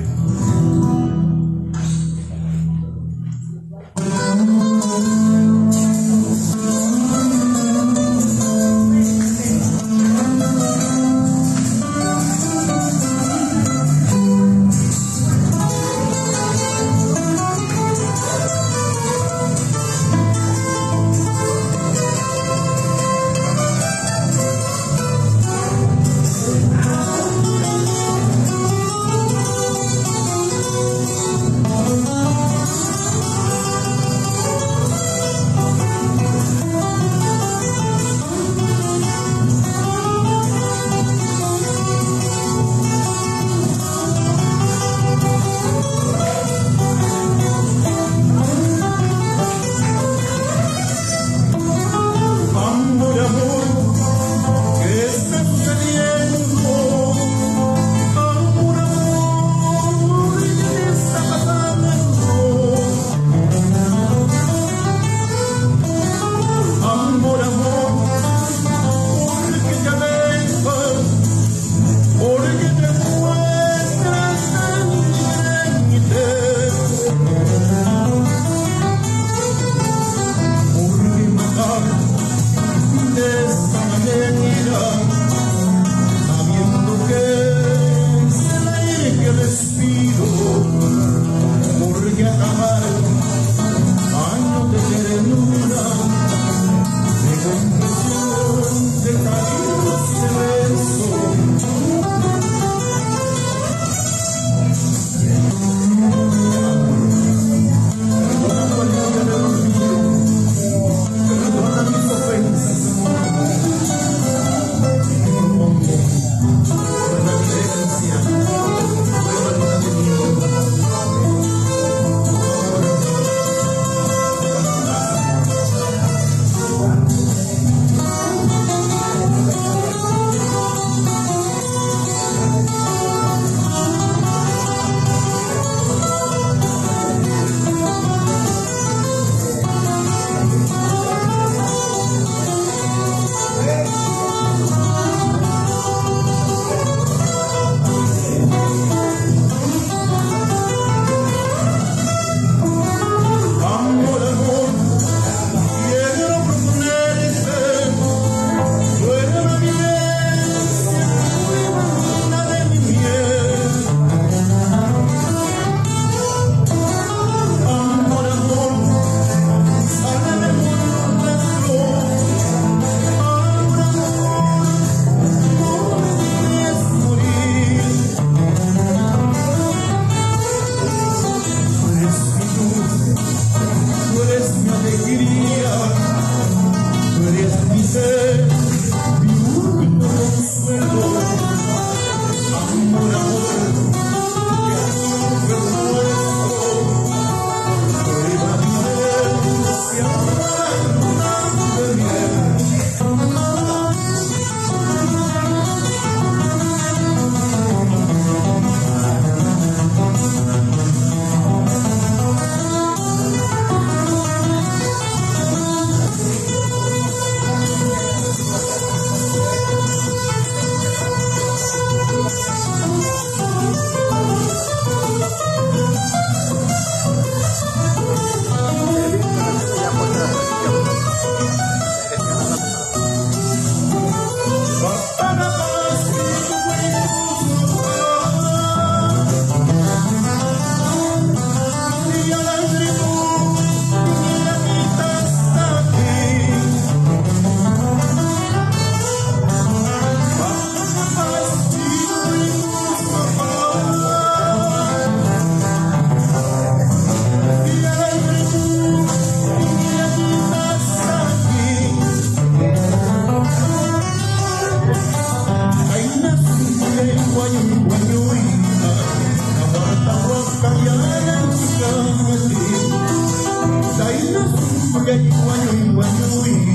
guayuy, guayuy,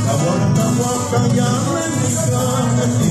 la borda guaca ya me